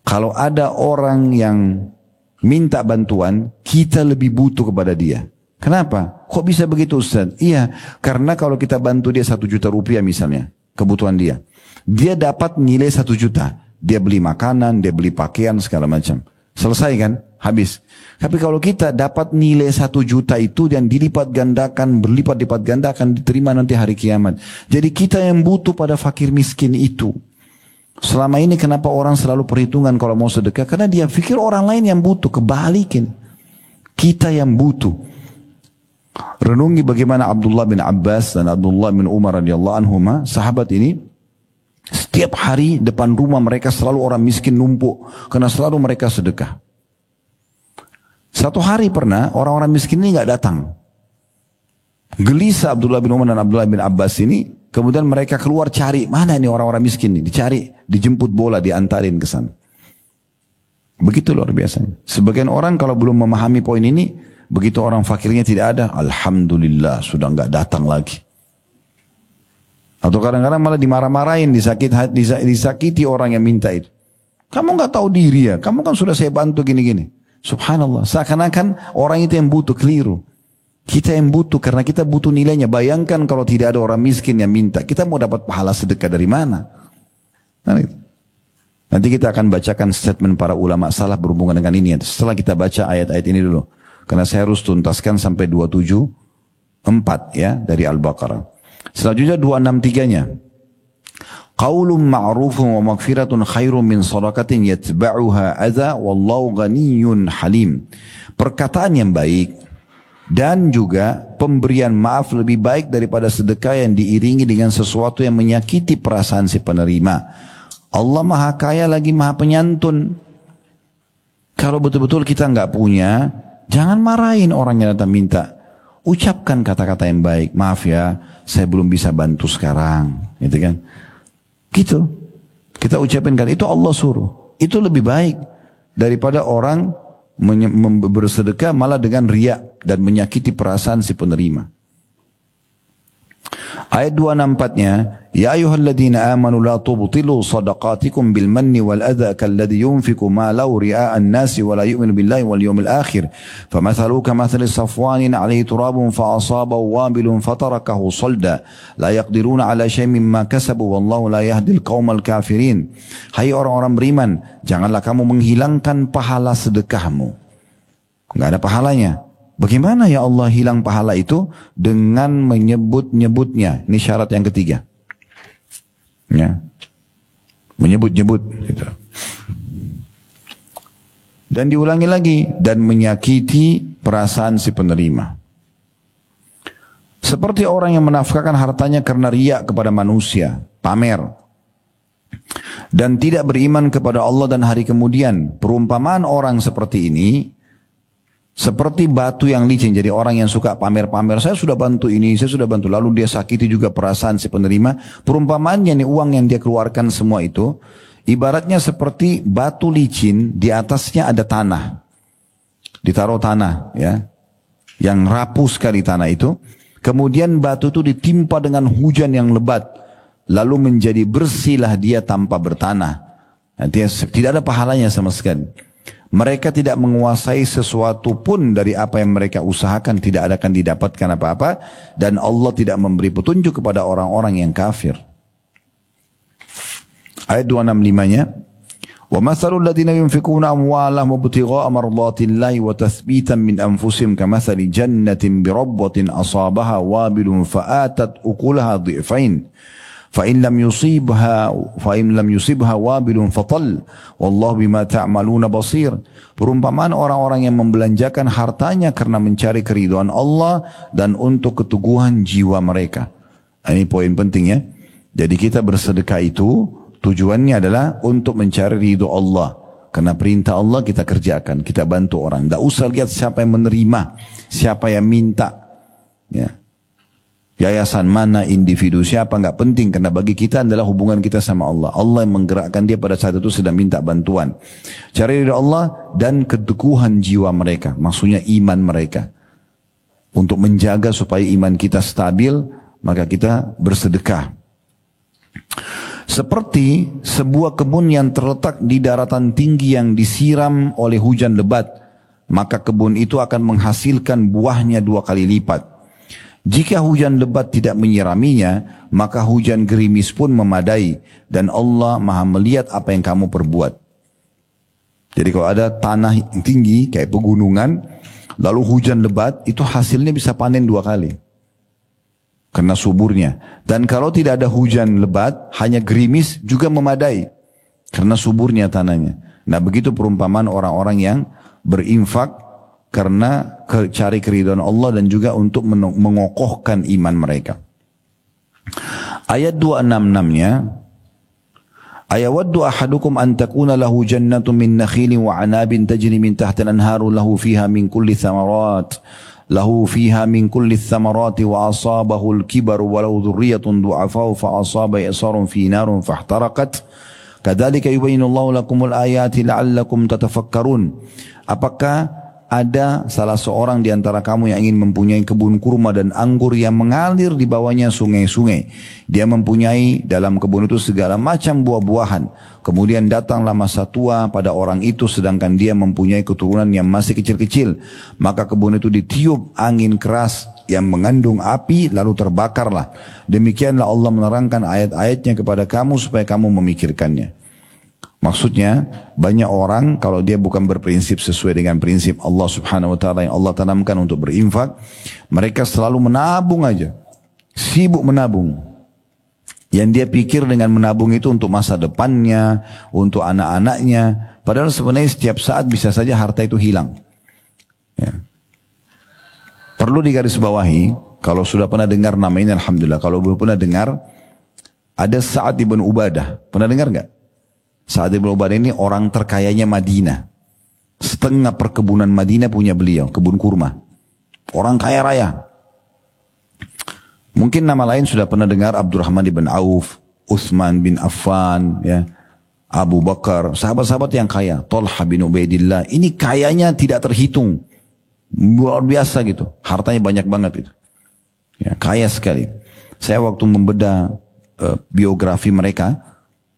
Kalau ada orang yang minta bantuan, kita lebih butuh kepada dia. Kenapa? Kok bisa begitu Ustaz? Iya, karena kalau kita bantu dia 1 juta rupiah misalnya, kebutuhan dia. Dia dapat nilai 1 juta. Dia beli makanan, dia beli pakaian, segala macam. Selesai kan? Habis. Tapi kalau kita dapat nilai 1 juta itu dan dilipat gandakan, berlipat-lipat gandakan, diterima nanti hari kiamat. Jadi kita yang butuh pada fakir miskin itu. Selama ini kenapa orang selalu perhitungan kalau mau sedekah? Karena dia pikir orang lain yang butuh. Kebalikin. Kita yang butuh. Renungi bagaimana Abdullah bin Abbas dan Abdullah bin Umar radhiyallahu anhuma, sahabat ini, setiap hari depan rumah mereka selalu orang miskin numpuk karena selalu mereka sedekah. Satu hari pernah orang-orang miskin ini nggak datang. Gelisah Abdullah bin Umar dan Abdullah bin Abbas ini, kemudian mereka keluar cari mana ini orang-orang miskin ini, dicari, dijemput bola, diantarin ke sana. Begitu luar biasa. Sebagian orang kalau belum memahami poin ini, begitu orang fakirnya tidak ada, alhamdulillah sudah nggak datang lagi. Atau kadang-kadang malah dimarah-marahin, disakiti orang yang minta itu. Kamu nggak tahu diri ya, kamu kan sudah saya bantu gini-gini. Subhanallah, seakan-akan orang itu yang butuh, keliru. Kita yang butuh karena kita butuh nilainya. Bayangkan kalau tidak ada orang miskin yang minta, kita mau dapat pahala sedekah dari mana? Nanti kita akan bacakan statement para ulama salaf berhubungan dengan ini. Setelah kita baca ayat-ayat ini dulu. Karena saya harus tuntaskan sampai 274 ya dari Al-Baqarah. Selanjutnya 263-nya. Qaulun ma'rufun wa maghfiratun khairun min sadaqatin yatba'uha adza wallahu ghaniyyun halim. Perkataan yang baik dan juga pemberian maaf lebih baik daripada sedekah yang diiringi dengan sesuatu yang menyakiti perasaan si penerima. Allah Maha Kaya lagi Maha Penyantun. Kalau betul-betul kita nggak punya, jangan marahin orang yang datang minta. Ucapkan kata-kata yang baik. Maaf ya, saya belum bisa bantu sekarang, gitu kan? Gitu. Kita ucapin kan itu Allah suruh. Itu lebih baik daripada orang bersedekah malah dengan riya dan menyakiti perasaan si penerima. Ayat 264-nya, ya ayyuhalladzina amanu la tubtilu sadaqatikum bil manni wal adha kalladzi yunfiqu ma law ri'a an-nasi wa la yu'minu billahi wal yawmil akhir famathaluhu kamathali safwanin 'alayhi turabun fa asabahu wabilun fatarakahu salda la yaqdiruna 'ala shay'in mimma kasabu wallahu la yahdil qaumal kafirin. Hai orang-orang beriman, janganlah kamu menghilangkan pahala sedekahmu. Enggak ada pahalanya. Bagaimana ya Allah hilang pahala itu? Dengan menyebut-nyebutnya. Ini syarat yang ketiga. Ya. Menyebut-nyebut. Gitu. Dan diulangi lagi. Dan menyakiti perasaan si penerima. Seperti orang yang menafkahkan hartanya karena riya kepada manusia. Pamer. Dan tidak beriman kepada Allah dan hari kemudian. Perumpamaan orang seperti ini seperti batu yang licin. Jadi orang yang suka pamer-pamer, saya sudah bantu ini, saya sudah bantu, lalu dia sakiti juga perasaan si penerima. Perumpamaannya nih, uang yang dia keluarkan semua itu ibaratnya seperti batu licin, di atasnya ada tanah, ditaruh tanah ya. yang rapuh sekali tanah itu. Kemudian batu itu ditimpa dengan hujan yang lebat. Lalu menjadi bersihlah dia tanpa bertanah. Artinya tidak ada pahalanya sama sekali. Mereka tidak menguasai sesuatu pun dari apa yang mereka usahakan. Tidak akan didapatkan apa-apa. Dan Allah tidak memberi petunjuk kepada orang-orang yang kafir. Ayat 265-nya. وَمَثَلُ الَّذِينَ يُنْفِقُونَ أَمْوَالَهُمْ ابْتِغَاءَ مَرْضَاتِ اللَّهِ وَتَثْبِيتًا مِنْ أَنْفُسِهِمْ كَمَثَلِ جَنَّةٍ بِرَبْوَةٍ أَصَابَهَا وَابِلٌ فَآتَتْ أُكُلَهَا ضِعْفَيْنِ فَإِنْ لَمْ يُصِبْهَا وَابِلٌ فَطَلٌّ وَاللَّهُ بِمَا تَعْمَلُونَ بَصِيرٌ. Perumpamaan orang-orang yang membelanjakan hartanya karena mencari keridhaan Allah dan untuk keteguhan jiwa mereka. Ini poin penting ya. Jadi kita bersedekah itu tujuannya adalah untuk mencari ridho Allah. Karena perintah Allah kita kerjakan, kita bantu orang. Tidak usah lihat siapa yang menerima, siapa yang minta. Ya. Yayasan mana, individu siapa, nggak penting. Karena bagi kita adalah hubungan kita sama Allah. Allah yang menggerakkan dia pada saat itu sedang minta bantuan. Cari ridho Allah dan keteguhan jiwa mereka. Maksudnya iman mereka. Untuk menjaga supaya iman kita stabil, maka kita bersedekah. Seperti sebuah kebun yang terletak di daratan tinggi yang disiram oleh hujan lebat, maka kebun itu akan menghasilkan buahnya 2 kali lipat. Jika hujan lebat tidak menyiraminya, maka hujan gerimis pun memadai, dan Allah Maha melihat apa yang kamu perbuat. Jadi kalau ada tanah yang tinggi kayak pegunungan, lalu hujan lebat, itu hasilnya bisa panen 2 kali. Karena suburnya. Dan kalau tidak ada hujan lebat, hanya gerimis juga memadai. Karena suburnya tanahnya. Nah begitu perumpamaan orang-orang yang berinfak karena cari keridhaan Allah dan juga untuk mengokohkan iman mereka. Ayat 266-nya. Ayawaddu ahadukum an takuna lahu jannatun min nakhilin wa anabin tajri min tahtil anharu lahu fiha min kulli thamarat. له فيها من كل الثمرات وأصابه الكبر ولو ذرية ضعفاء فأصاب إعصار في نار فاحترقت كذلك يبين الله لكم الآيات لعلكم تتفكرون. Apakah ada salah seorang di antara kamu yang ingin mempunyai kebun kurma dan anggur yang mengalir di bawahnya sungai-sungai. Dia mempunyai dalam kebun itu segala macam buah-buahan. Kemudian datanglah masa tua pada orang itu sedangkan dia mempunyai keturunan yang masih kecil-kecil. Maka kebun itu ditiup angin keras yang mengandung api lalu terbakarlah. Demikianlah Allah menerangkan ayat-ayatnya kepada kamu supaya kamu memikirkannya. Maksudnya banyak orang kalau dia bukan berprinsip sesuai dengan prinsip Allah subhanahu wa ta'ala yang Allah tanamkan untuk berinfak, mereka selalu menabung aja, sibuk menabung. Yang dia pikir dengan menabung itu untuk masa depannya, untuk anak-anaknya, padahal sebenarnya setiap saat bisa saja harta itu hilang. Ya. Perlu digarisbawahi, kalau sudah pernah dengar nama ini alhamdulillah, kalau belum pernah dengar, ada Sa'ad ibn Ubadah, pernah dengar nggak? Sa'ad ibn Ubadah ini orang terkayanya Madinah. Setengah perkebunan Madinah punya beliau, kebun kurma. Orang kaya raya. Mungkin nama lain sudah pernah dengar Abdurrahman bin Auf, Utsman bin Affan, ya, Abu Bakar, sahabat-sahabat yang kaya, Talha bin Ubaidillah. Ini kayanya tidak terhitung. Luar biasa gitu. Hartanya banyak banget itu. Ya, kaya sekali. Saya waktu membedah biografi mereka,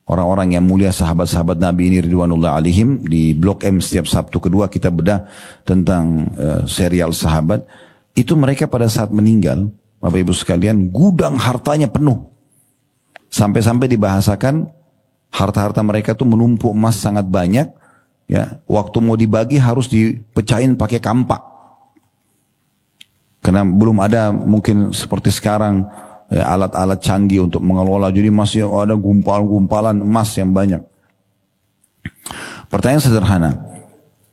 orang-orang yang mulia sahabat-sahabat Nabi ini ridwanullah alaihim, di Blok M setiap Sabtu kedua kita bedah tentang serial sahabat. Itu mereka pada saat meninggal, Bapak Ibu sekalian, gudang hartanya penuh. Sampai-sampai dibahasakan harta-harta mereka itu menumpuk emas sangat banyak. Ya, waktu mau dibagi harus dipecahin pakai kampak. Karena belum ada mungkin seperti sekarang alat-alat canggih untuk mengelola, jadi masih ada gumpal-gumpalan emas yang banyak. Pertanyaan sederhana,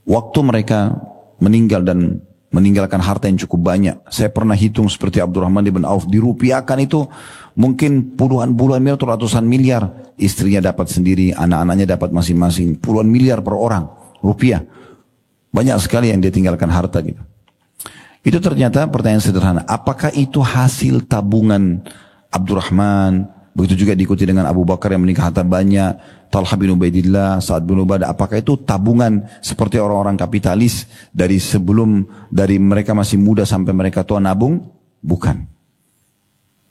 waktu mereka meninggal dan meninggalkan harta yang cukup banyak, saya pernah hitung seperti Abdurrahman bin Auf, dirupiahkan itu mungkin puluhan miliar atau ratusan miliar. Istrinya dapat sendiri, anak-anaknya dapat masing-masing, puluhan miliar per orang rupiah. Banyak sekali yang dia tinggalkan harta gitu. Itu ternyata pertanyaan sederhana, apakah itu hasil tabungan Abdurrahman, Begitu juga diikuti dengan Abu Bakar yang meninggalkan harta banyak, Talha bin Ubaidillah, Sa'ad bin Ubadah. Apakah itu tabungan seperti orang-orang kapitalis dari mereka masih muda sampai mereka tua nabung? Bukan.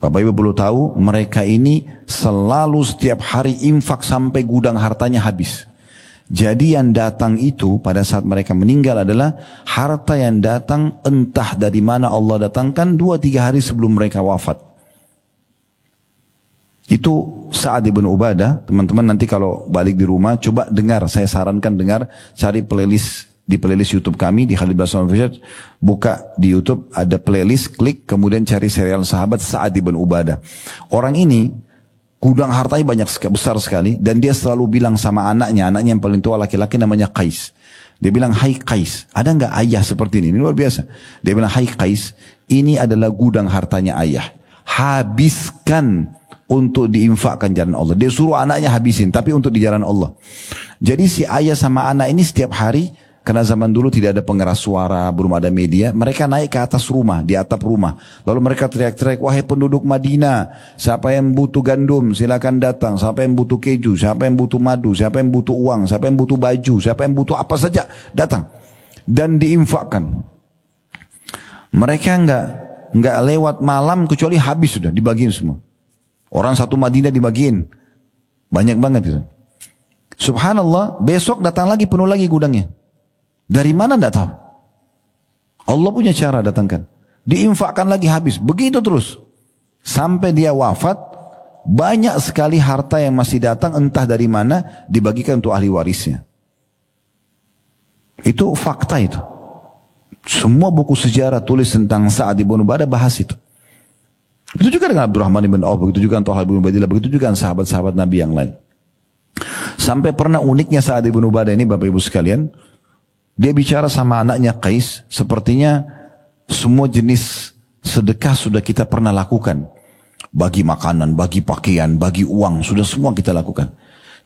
Bapak Ibu perlu tahu, mereka ini selalu setiap hari infak sampai gudang hartanya habis. Jadi yang datang itu pada saat mereka meninggal adalah harta yang datang entah dari mana Allah datangkan 2-3 hari sebelum mereka wafat. Itu Sa'ad bin Ubadah. Teman-teman nanti kalau balik di rumah coba dengar, saya sarankan dengar, cari playlist di playlist YouTube kami di Khalid Basman Official, buka di YouTube ada playlist, klik kemudian cari serial sahabat Sa'ad bin Ubadah. Orang ini gudang hartanya besar sekali dan dia selalu bilang sama anaknya yang paling tua laki-laki namanya Qais. Dia bilang, "Hai Qais, ada nggak ayah seperti ini?" Ini luar biasa. Dia bilang, "Hai Qais, ini adalah gudang hartanya ayah. Habiskan untuk diinfakkan jalan Allah." Dia suruh anaknya habisin, tapi untuk di jalan Allah. Jadi si ayah sama anak ini setiap hari, karena zaman dulu tidak ada pengeras suara, belum ada media, mereka naik ke atas rumah, di atap rumah. Lalu mereka teriak-teriak, "Wahai penduduk Madinah, siapa yang butuh gandum, silakan datang. Siapa yang butuh keju, siapa yang butuh madu, siapa yang butuh uang, siapa yang butuh baju, siapa yang butuh apa saja, datang." Dan diinfakkan. Mereka enggak lewat malam kecuali habis sudah, dibagiin semua. Orang satu Madinah dibagiin. Banyak banget itu. Subhanallah, besok datang lagi, penuh lagi gudangnya. Dari mana enggak tahu. Allah punya cara datangkan. Diinfakkan lagi habis. Begitu terus. Sampai dia wafat, banyak sekali harta yang masih datang entah dari mana dibagikan untuk ahli warisnya. Itu fakta itu. Semua buku sejarah tulis tentang Sa'ad bin Ubadah bahas itu. Itu juga dengan Abdurrahman bin Auf, begitu juga dengan Talha bin Ubaidillah, begitu juga dengan sahabat-sahabat Nabi yang lain. Sampai pernah uniknya Sa'ad bin Ubadah ini, Bapak Ibu sekalian, dia bicara sama anaknya Qais, sepertinya semua jenis sedekah sudah kita pernah lakukan. Bagi makanan, bagi pakaian, bagi uang, sudah semua kita lakukan.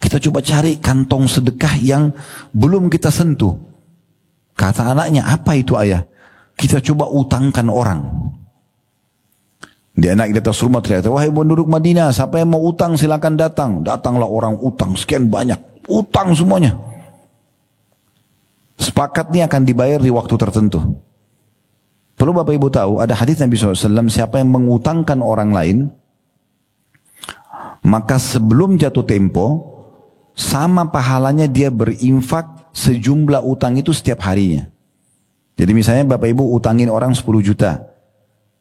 Kita coba cari kantong sedekah yang belum kita sentuh. Kata anaknya, "Apa itu ayah?" "Kita coba utangkan orang." Dia naik di atas rumah teriak, "Wahai penduduk Madinah, siapa yang mau utang silakan datang." Datanglah orang utang, sekian banyak. Utang semuanya. Sepakat nih akan dibayar di waktu tertentu. Perlu Bapak Ibu tahu, ada hadis Nabi SAW, siapa yang mengutangkan orang lain, maka sebelum jatuh tempo, sama pahalanya dia berinfak sejumlah utang itu setiap harinya. Jadi misalnya Bapak Ibu utangin orang 10 juta.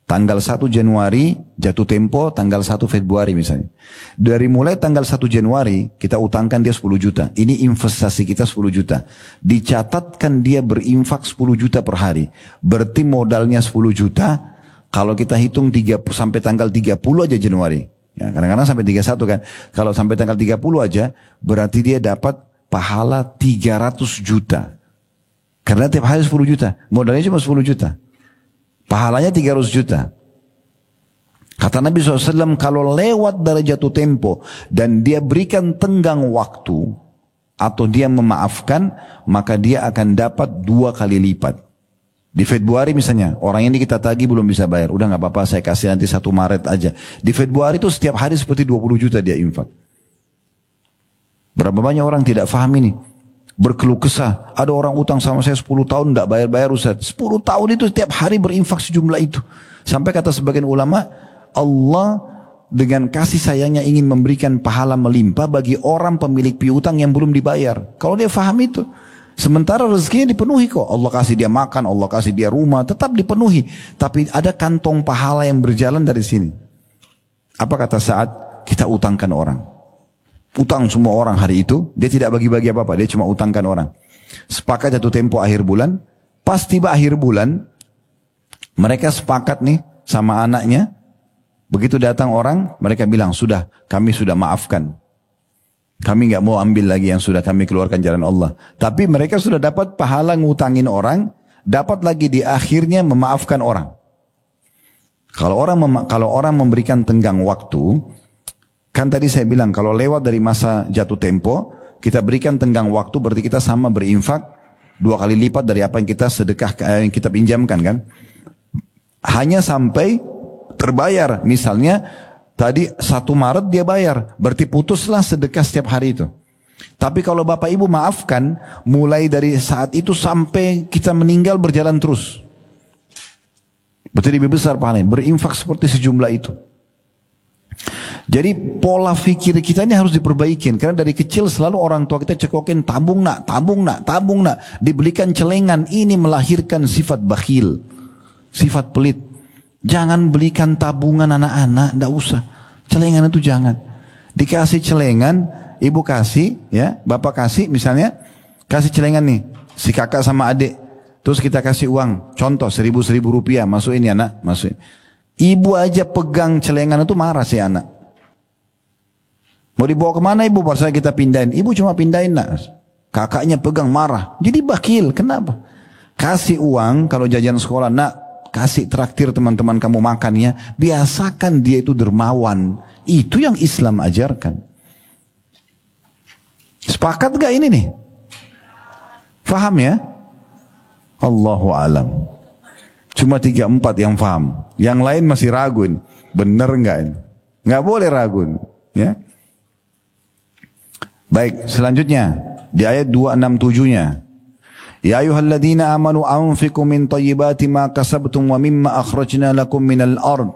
Tanggal 1 Januari jatuh tempo, tanggal 1 Februari misalnya. Dari mulai tanggal 1 Januari kita utangkan dia 10 juta. Ini investasi kita 10 juta. Dicatatkan dia berinfak 10 juta per hari. Berarti modalnya 10 juta. Kalau kita hitung sampai tanggal 30 aja Januari. Ya, kadang-kadang sampai 31 kan. Kalau sampai tanggal 30 aja berarti dia dapat pahala 300 juta. Karena tiap hari 10 juta. Modalnya cuma 10 juta. Pahalanya 300 juta. Kata Nabi SAW, kalau lewat dari jatuh tempo dan dia berikan tenggang waktu atau dia memaafkan, maka dia akan dapat 2 kali lipat. Di Februari misalnya, orang ini kita tagih belum bisa bayar. Udah gak apa-apa, saya kasih nanti 1 Maret aja. Di Februari itu setiap hari seperti 20 juta dia infak. Berapa banyak orang tidak paham ini. Berkeluh kesah, ada orang utang sama saya 10 tahun tidak bayar-bayar Ustaz. 10 tahun itu setiap hari berinfak sejumlah itu. Sampai kata sebagian ulama, Allah dengan kasih sayangnya ingin memberikan pahala melimpah bagi orang pemilik piutang yang belum dibayar. Kalau dia faham itu. Sementara rezekinya dipenuhi kok. Allah kasih dia makan, Allah kasih dia rumah, tetap dipenuhi. Tapi ada kantong pahala yang berjalan dari sini. Apa kata Sa'ad? Kita utangkan orang. Utang semua orang hari itu, dia tidak bagi-bagi apa-apa, dia cuma utangkan orang. Sepakat jatuh tempo akhir bulan, pas tiba akhir bulan, mereka sepakat nih sama anaknya, begitu datang orang, mereka bilang, sudah, kami sudah maafkan. Kami nggak mau ambil lagi yang sudah kami keluarkan jalan Allah. Tapi mereka sudah dapat pahala ngutangin orang, dapat lagi di akhirnya memaafkan orang. Kalau orang memberikan tenggang waktu, kan tadi saya bilang kalau lewat dari masa jatuh tempo, kita berikan tenggang waktu berarti kita sama berinfak 2 kali lipat dari apa yang kita sedekah, yang kita pinjamkan kan. Hanya sampai terbayar, misalnya Tadi 1 Maret dia bayar, berarti putuslah sedekah setiap hari itu. Tapi kalau Bapak Ibu maafkan, mulai dari saat itu sampai kita meninggal berjalan terus. Berarti lebih besar pahalanya, berinfak seperti sejumlah itu. Jadi pola fikir kita ini harus diperbaikin. Karena dari kecil selalu orang tua kita cekokin, tabung nak, tabung nak, tabung nak. Dibelikan celengan, ini melahirkan sifat bakhil, sifat pelit. Jangan belikan tabungan anak-anak, tidak usah. Celengan itu jangan. Dikasih celengan, ibu kasih, ya, bapak kasih misalnya, kasih celengan nih, si kakak sama adik. Terus kita kasih uang, contoh 1.000 rupiah, masukin ya anak, masukin. Ibu aja pegang celengan itu marah si anak. Mau dibawa kemana ibu? Pas kita pindahin. Ibu cuma pindahin nak. Kakaknya pegang marah. Jadi bakhil. Kenapa? Kasih uang kalau jajan sekolah. Nak, kasih traktir teman-teman kamu makan ya. Biasakan dia itu dermawan. Itu yang Islam ajarkan. Sepakat gak ini nih? Faham ya? Allahu alam. Cuma 3-4 yang faham. Yang lain masih ragu. Bener gak ini? Gak boleh ragu. Ya. Baik, selanjutnya di ayat 267-nya. Ya ayyuhalladzina amanu anfiqu min thayyibati ma kasabtum wa mimma akhrajna lakum minal ard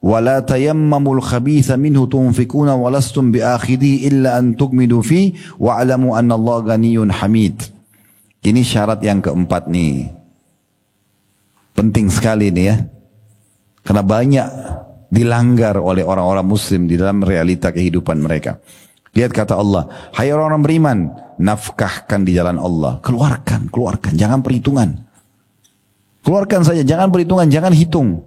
wa la tayammamul khabitha minhu tunfikuna wa lastum biakhidhi illa an tugmidu fi wa'lamu anna Allah ghaniyyun hamid. Ini syarat yang keempat nih. Penting sekali nih ya. Karena banyak dilanggar oleh orang-orang muslim di dalam realita kehidupan mereka. Lihat kata Allah, hai orang-orang beriman, nafkahkan di jalan Allah. Keluarkan, jangan perhitungan. Keluarkan saja, jangan perhitungan, jangan hitung.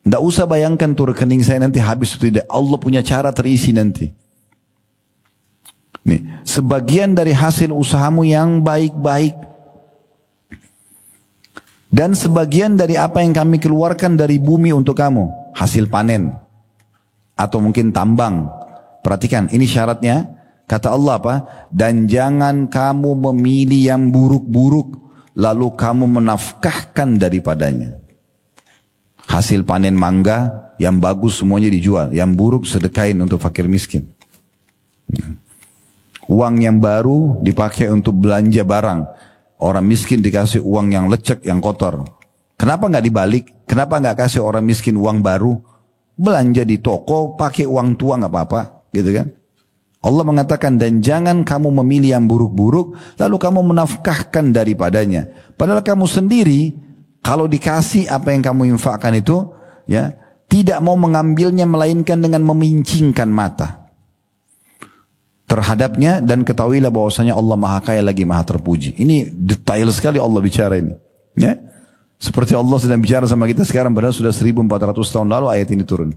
Tidak usah bayangkan tuh rekening saya nanti habis atau tidak. Allah punya cara terisi nanti. Nih, sebagian dari hasil usahamu yang baik-baik. Dan sebagian dari apa yang kami keluarkan dari bumi untuk kamu. Hasil panen. Atau mungkin tambang. Perhatikan, ini syaratnya. Kata Allah apa? Dan jangan kamu memilih yang buruk-buruk, lalu kamu menafkahkan daripadanya. Hasil panen mangga, yang bagus semuanya dijual. Yang buruk sedekahin untuk fakir miskin. Uang yang baru dipakai untuk belanja barang. Orang miskin dikasih uang yang lecek, yang kotor. Kenapa nggak dibalik? Kenapa nggak kasih orang miskin uang baru? Belanja di toko, pakai uang tua nggak apa-apa. Gitu kan? Allah mengatakan dan jangan kamu memilih yang buruk-buruk lalu kamu menafkahkan daripadanya. Padahal kamu sendiri kalau dikasih apa yang kamu infakkan itu ya tidak mau mengambilnya melainkan dengan memincingkan mata terhadapnya dan ketahuilah bahwasanya Allah Maha Kaya lagi Maha Terpuji. Ini detail sekali Allah bicara ini. Ya? Seperti Allah sedang bicara sama kita sekarang padahal sudah 1400 tahun lalu ayat ini turun.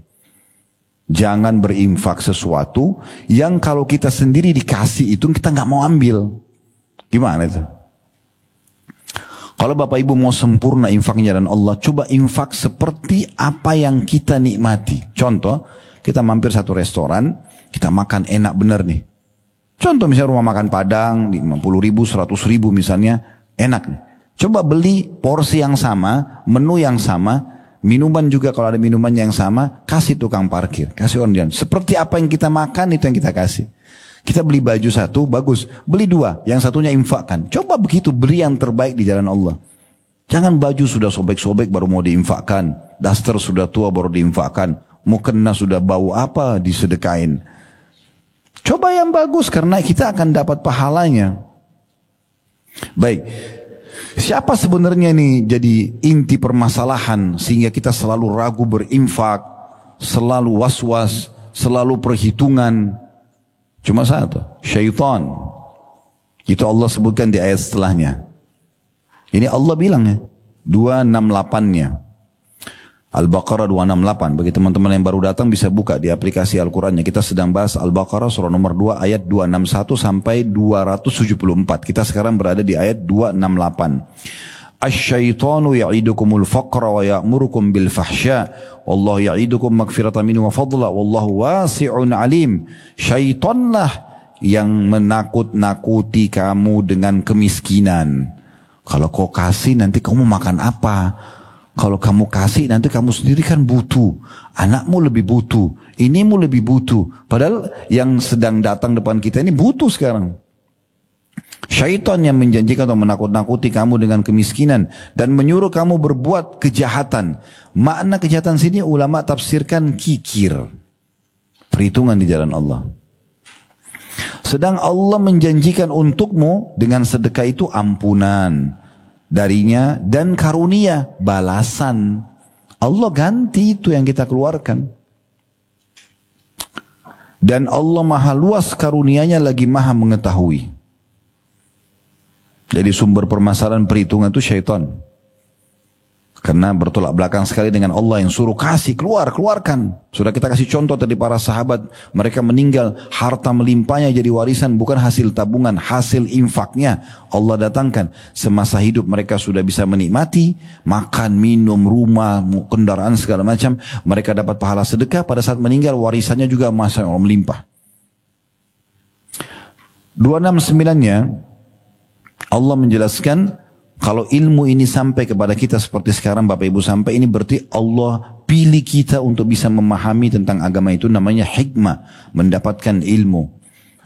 Jangan berinfak sesuatu yang kalau kita sendiri dikasih itu kita nggak mau ambil. Gimana itu? Kalau Bapak Ibu mau sempurna infaknya dan Allah, coba infak seperti apa yang kita nikmati. Contoh, kita mampir satu restoran, kita makan enak bener nih. Contoh misalnya rumah makan Padang, 50.000, 100.000 misalnya, enak nih. Coba beli porsi yang sama, menu yang sama, minuman juga kalau ada minuman yang sama, kasih tukang parkir, kasih orang jalan. Seperti apa yang kita makan itu yang kita kasih. Kita beli baju satu, bagus. Beli dua, yang satunya infakkan. Coba begitu, beri yang terbaik di jalan Allah. Jangan baju sudah sobek-sobek baru mau diinfakkan. Daster sudah tua baru diinfakkan. Mukena sudah bau apa disedekain. Coba yang bagus karena kita akan dapat pahalanya. Baik. Siapa sebenarnya nih jadi inti permasalahan sehingga kita selalu ragu berinfak, selalu was-was, selalu perhitungan? Cuma satu, syaitan. Itu Allah sebutkan di ayat setelahnya. Ini Allah bilang ya, 268-nya. Al-Baqarah 268. Bagi teman-teman yang baru datang bisa buka di aplikasi Al-Qurannya. Kita sedang bahas Al-Baqarah surah nomor 2 ayat 261 sampai 274. Kita sekarang berada di ayat 268. Asy-syaitanu ya'idukumul faqra wa ya'murukum bil fahsya. Wallahu ya'idukum magfiratan minhu wa fadla. Wallahu wasi'un alim. Syaitanlah yang menakut-nakuti kamu dengan kemiskinan. Kalau kau kasih nanti kamu makan apa? Kalau kamu kasih nanti kamu sendiri kan butuh. Anakmu lebih butuh. Inimu lebih butuh. Padahal yang sedang datang depan kita ini butuh sekarang. Syaitan yang menjanjikan atau menakut-nakuti kamu dengan kemiskinan dan menyuruh kamu berbuat kejahatan. Makna kejahatan sini ulama tafsirkan kikir. Perhitungan di jalan Allah. Sedang Allah menjanjikan untukmu dengan sedekah itu ampunan darinya dan karunia, balasan. Allah ganti itu yang kita keluarkan. Dan Allah maha luas karunianya lagi maha mengetahui. Jadi sumber permasalahan perhitungan itu syaitan. Karena bertolak belakang sekali dengan Allah yang suruh kasih, keluarkan. Sudah kita kasih contoh tadi para sahabat, mereka meninggal, harta melimpahnya jadi warisan, bukan hasil tabungan, hasil infaknya. Allah datangkan, semasa hidup mereka sudah bisa menikmati, makan, minum, rumah, kendaraan segala macam. Mereka dapat pahala sedekah, pada saat meninggal warisannya juga masya Allah melimpah. 269-nya, Allah menjelaskan, kalau ilmu ini sampai kepada kita seperti sekarang Bapak Ibu sampai, ini berarti Allah pilih kita untuk bisa memahami tentang agama itu, namanya hikmah, mendapatkan ilmu.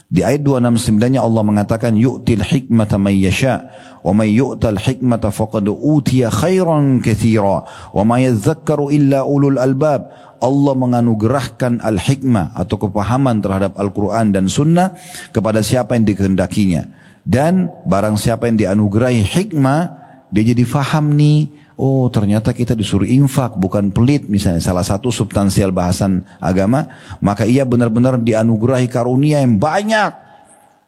Di ayat 269-nya Allah mengatakan yu'til hikmata may yasha wa may yu'tal hikmata faqad utiya khairan katsira wa may yadhakkaru illa ulul albab. Allah menganugerahkan al-hikmah atau kepahaman terhadap Al-Quran dan Sunnah kepada siapa yang dikehendakinya. Dan barang siapa yang dianugerahi hikmah, dia jadi faham nih, oh ternyata kita disuruh infak bukan pelit, misalnya salah satu substansial bahasan agama, maka ia benar-benar dianugerahi karunia yang banyak.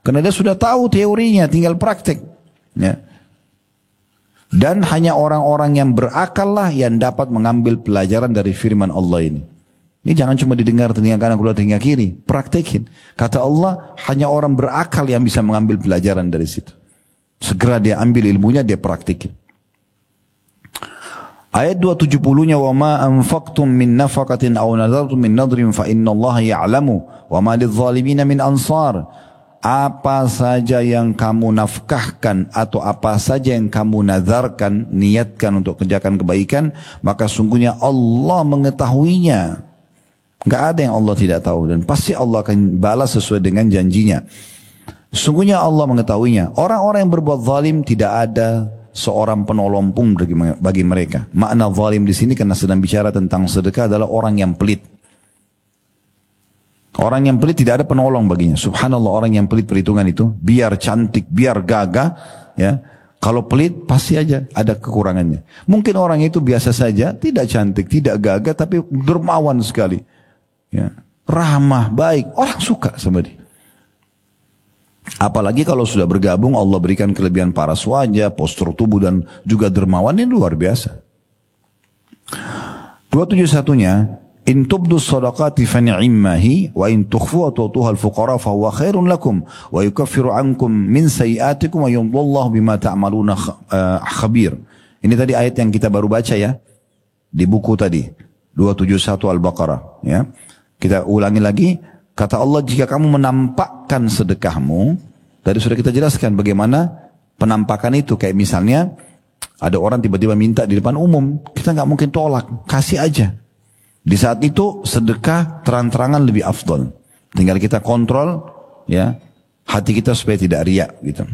Karena dia sudah tahu teorinya, tinggal praktek. Ya. Dan hanya orang-orang yang berakal lah yang dapat mengambil pelajaran dari firman Allah ini. Ini jangan cuma didengar telinga kanan keluar telinga kiri, praktekin. Kata Allah, hanya orang berakal yang bisa mengambil pelajaran dari situ. Segera dia ambil ilmunya, dia praktekin. Ayat 270-nya, wa ma anfaqtum min nafaqatin aw nadartum min nadrin fa innallaha ya'lamu wa ma lidh-dhalimina min ansar. Apa saja yang kamu nafkahkan atau apa saja yang kamu nazarkan, niatkan untuk kerjakan kebaikan, maka sungguhnya Allah mengetahuinya. Gak ada yang Allah tidak tahu, dan pasti Allah akan balas sesuai dengan janjinya. Sungguhnya Allah mengetahuinya. Orang-orang yang berbuat zalim tidak ada seorang penolong pun bagi mereka. Makna zalim di sini karena sedang bicara tentang sedekah adalah orang yang pelit. Orang yang pelit tidak ada penolong baginya. Subhanallah, orang yang pelit perhitungan itu, biar cantik, biar gagah, ya. Kalau pelit pasti aja ada kekurangannya. Mungkin orang itu biasa saja, tidak cantik, tidak gagah, tapi dermawan sekali. Ya, ramah, baik, orang suka sama dia. Apalagi kalau sudah bergabung, Allah berikan kelebihan paras wajah, postur tubuh dan juga dermawan, ini luar biasa. 271-nya, in tubdu sadaqati fa ni'mahi wa in tukhfu wa tu'tuha al-fuqara fa huwa khairun lakum wa yukaffiru ankum min sayi'atikum wa yudhillahu bima ta'maluna khabir. Ini tadi ayat yang kita baru baca ya di buku tadi 271 Al-Baqarah ya. Kita ulangi lagi, kata Allah, jika kamu menampakkan sedekahmu, tadi sudah kita jelaskan bagaimana penampakan itu. Kayak misalnya ada orang tiba-tiba minta di depan umum, kita nggak mungkin tolak, kasih aja. Di saat itu sedekah terang-terangan lebih afdol. Tinggal kita kontrol ya hati kita supaya tidak riak gitu.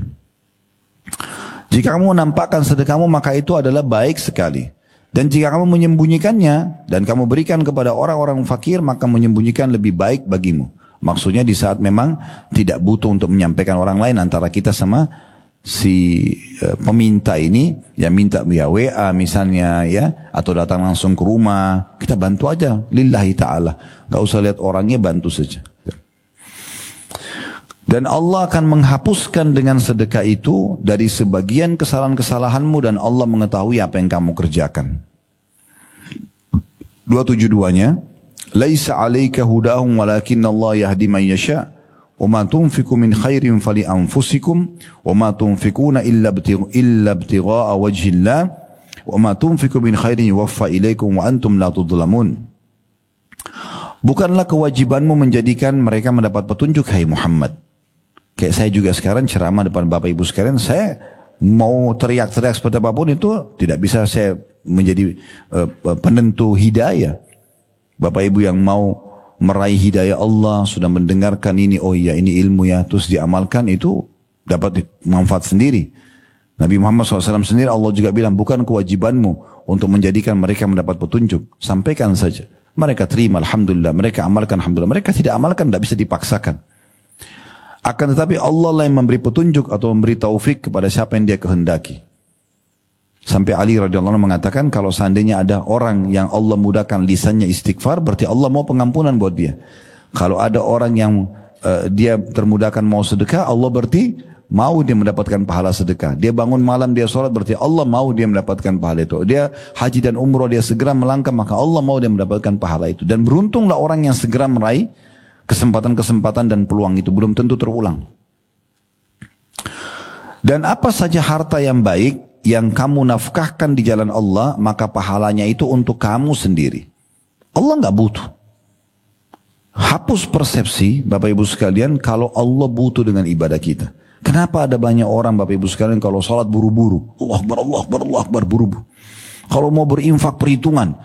Jika kamu menampakkan sedekahmu, maka itu adalah baik sekali. Dan jika kamu menyembunyikannya dan kamu berikan kepada orang-orang fakir, maka menyembunyikan lebih baik bagimu. Maksudnya di saat memang tidak butuh untuk menyampaikan orang lain, antara kita sama si peminta ini, yang minta via WA misalnya ya, atau datang langsung ke rumah, kita bantu aja lillahi ta'ala. Gak usah lihat orangnya, bantu saja. Dan Allah akan menghapuskan dengan sedekah itu dari sebagian kesalahan-kesalahanmu, dan Allah mengetahui apa yang kamu kerjakan. 272-nya, laisa 'alaika hudahum walakin Allah yahdi man yasha wa ma tunfiqu min khairin fali anfusikum wa ma tunfiquna illa ibtigha'a wajhillah wa ma tunfiqu min khairin yuwaffa ilaikum wa antum la tudlamun. Bukanlah kewajibanmu menjadikan mereka mendapat petunjuk, hai Muhammad. Kayak saya juga sekarang ceramah depan Bapak Ibu sekalian, saya mau teriak-teriak seperti apapun itu tidak bisa saya menjadi penentu hidayah. Bapak ibu yang mau meraih hidayah Allah, sudah mendengarkan ini, oh iya ini ilmu ya, terus diamalkan, itu dapat manfaat sendiri. Nabi Muhammad SAW sendiri Allah juga bilang, bukan kewajibanmu untuk menjadikan mereka mendapat petunjuk. Sampaikan saja. Mereka terima, alhamdulillah. Mereka amalkan, alhamdulillah. Mereka tidak amalkan, tidak bisa dipaksakan. Akan tetapi Allah lah yang memberi petunjuk atau memberi taufik kepada siapa yang dia kehendaki. Sampai Ali radhiyallahu anhu mengatakan, kalau seandainya ada orang yang Allah mudahkan lisannya istighfar, berarti Allah mau pengampunan buat dia. Kalau ada orang yang dia termudahkan mau sedekah, Allah berarti mau dia mendapatkan pahala sedekah. Dia bangun malam, dia sholat, berarti Allah mau dia mendapatkan pahala itu. Dia haji dan umroh, dia segera melangkah, maka Allah mau dia mendapatkan pahala itu. Dan beruntunglah orang yang segera meraih kesempatan-kesempatan dan peluang itu. Belum tentu terulang. Dan apa saja harta yang baik yang kamu nafkahkan di jalan Allah, maka pahalanya itu untuk kamu sendiri. Allah nggak butuh. Hapus persepsi Bapak Ibu sekalian kalau Allah butuh dengan ibadah kita. Kenapa ada banyak orang Bapak Ibu sekalian kalau sholat buru-buru, Allah Akbar, Allah Akbar, Allah Akbar, buru-buru. Kalau mau berinfak perhitungan,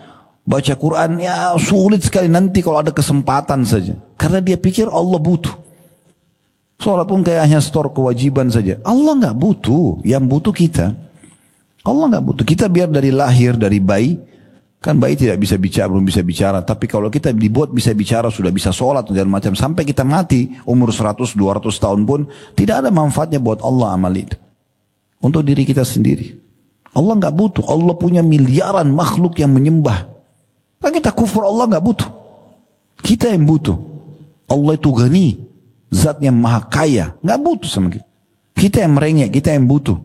baca Quran ya sulit sekali, nanti kalau ada kesempatan saja. Karena dia pikir Allah butuh. Sholat pun kayak hanya store kewajiban saja. Allah nggak butuh, yang butuh kita. Allah nggak butuh. Kita biar dari lahir, dari bayi, kan bayi tidak bisa bicara, belum bisa bicara. Tapi kalau kita dibuat bisa bicara, sudah bisa sholat dan macam, sampai kita mati umur 100-200 tahun pun tidak ada manfaatnya buat Allah amal itu. Untuk diri kita sendiri. Allah nggak butuh. Allah punya miliaran makhluk yang menyembah. Kan kita kufur, Allah nggak butuh. Kita yang butuh. Allah itu ghani, zat yang maha kaya, nggak butuh sama kita. Kita yang merengek, kita yang butuh.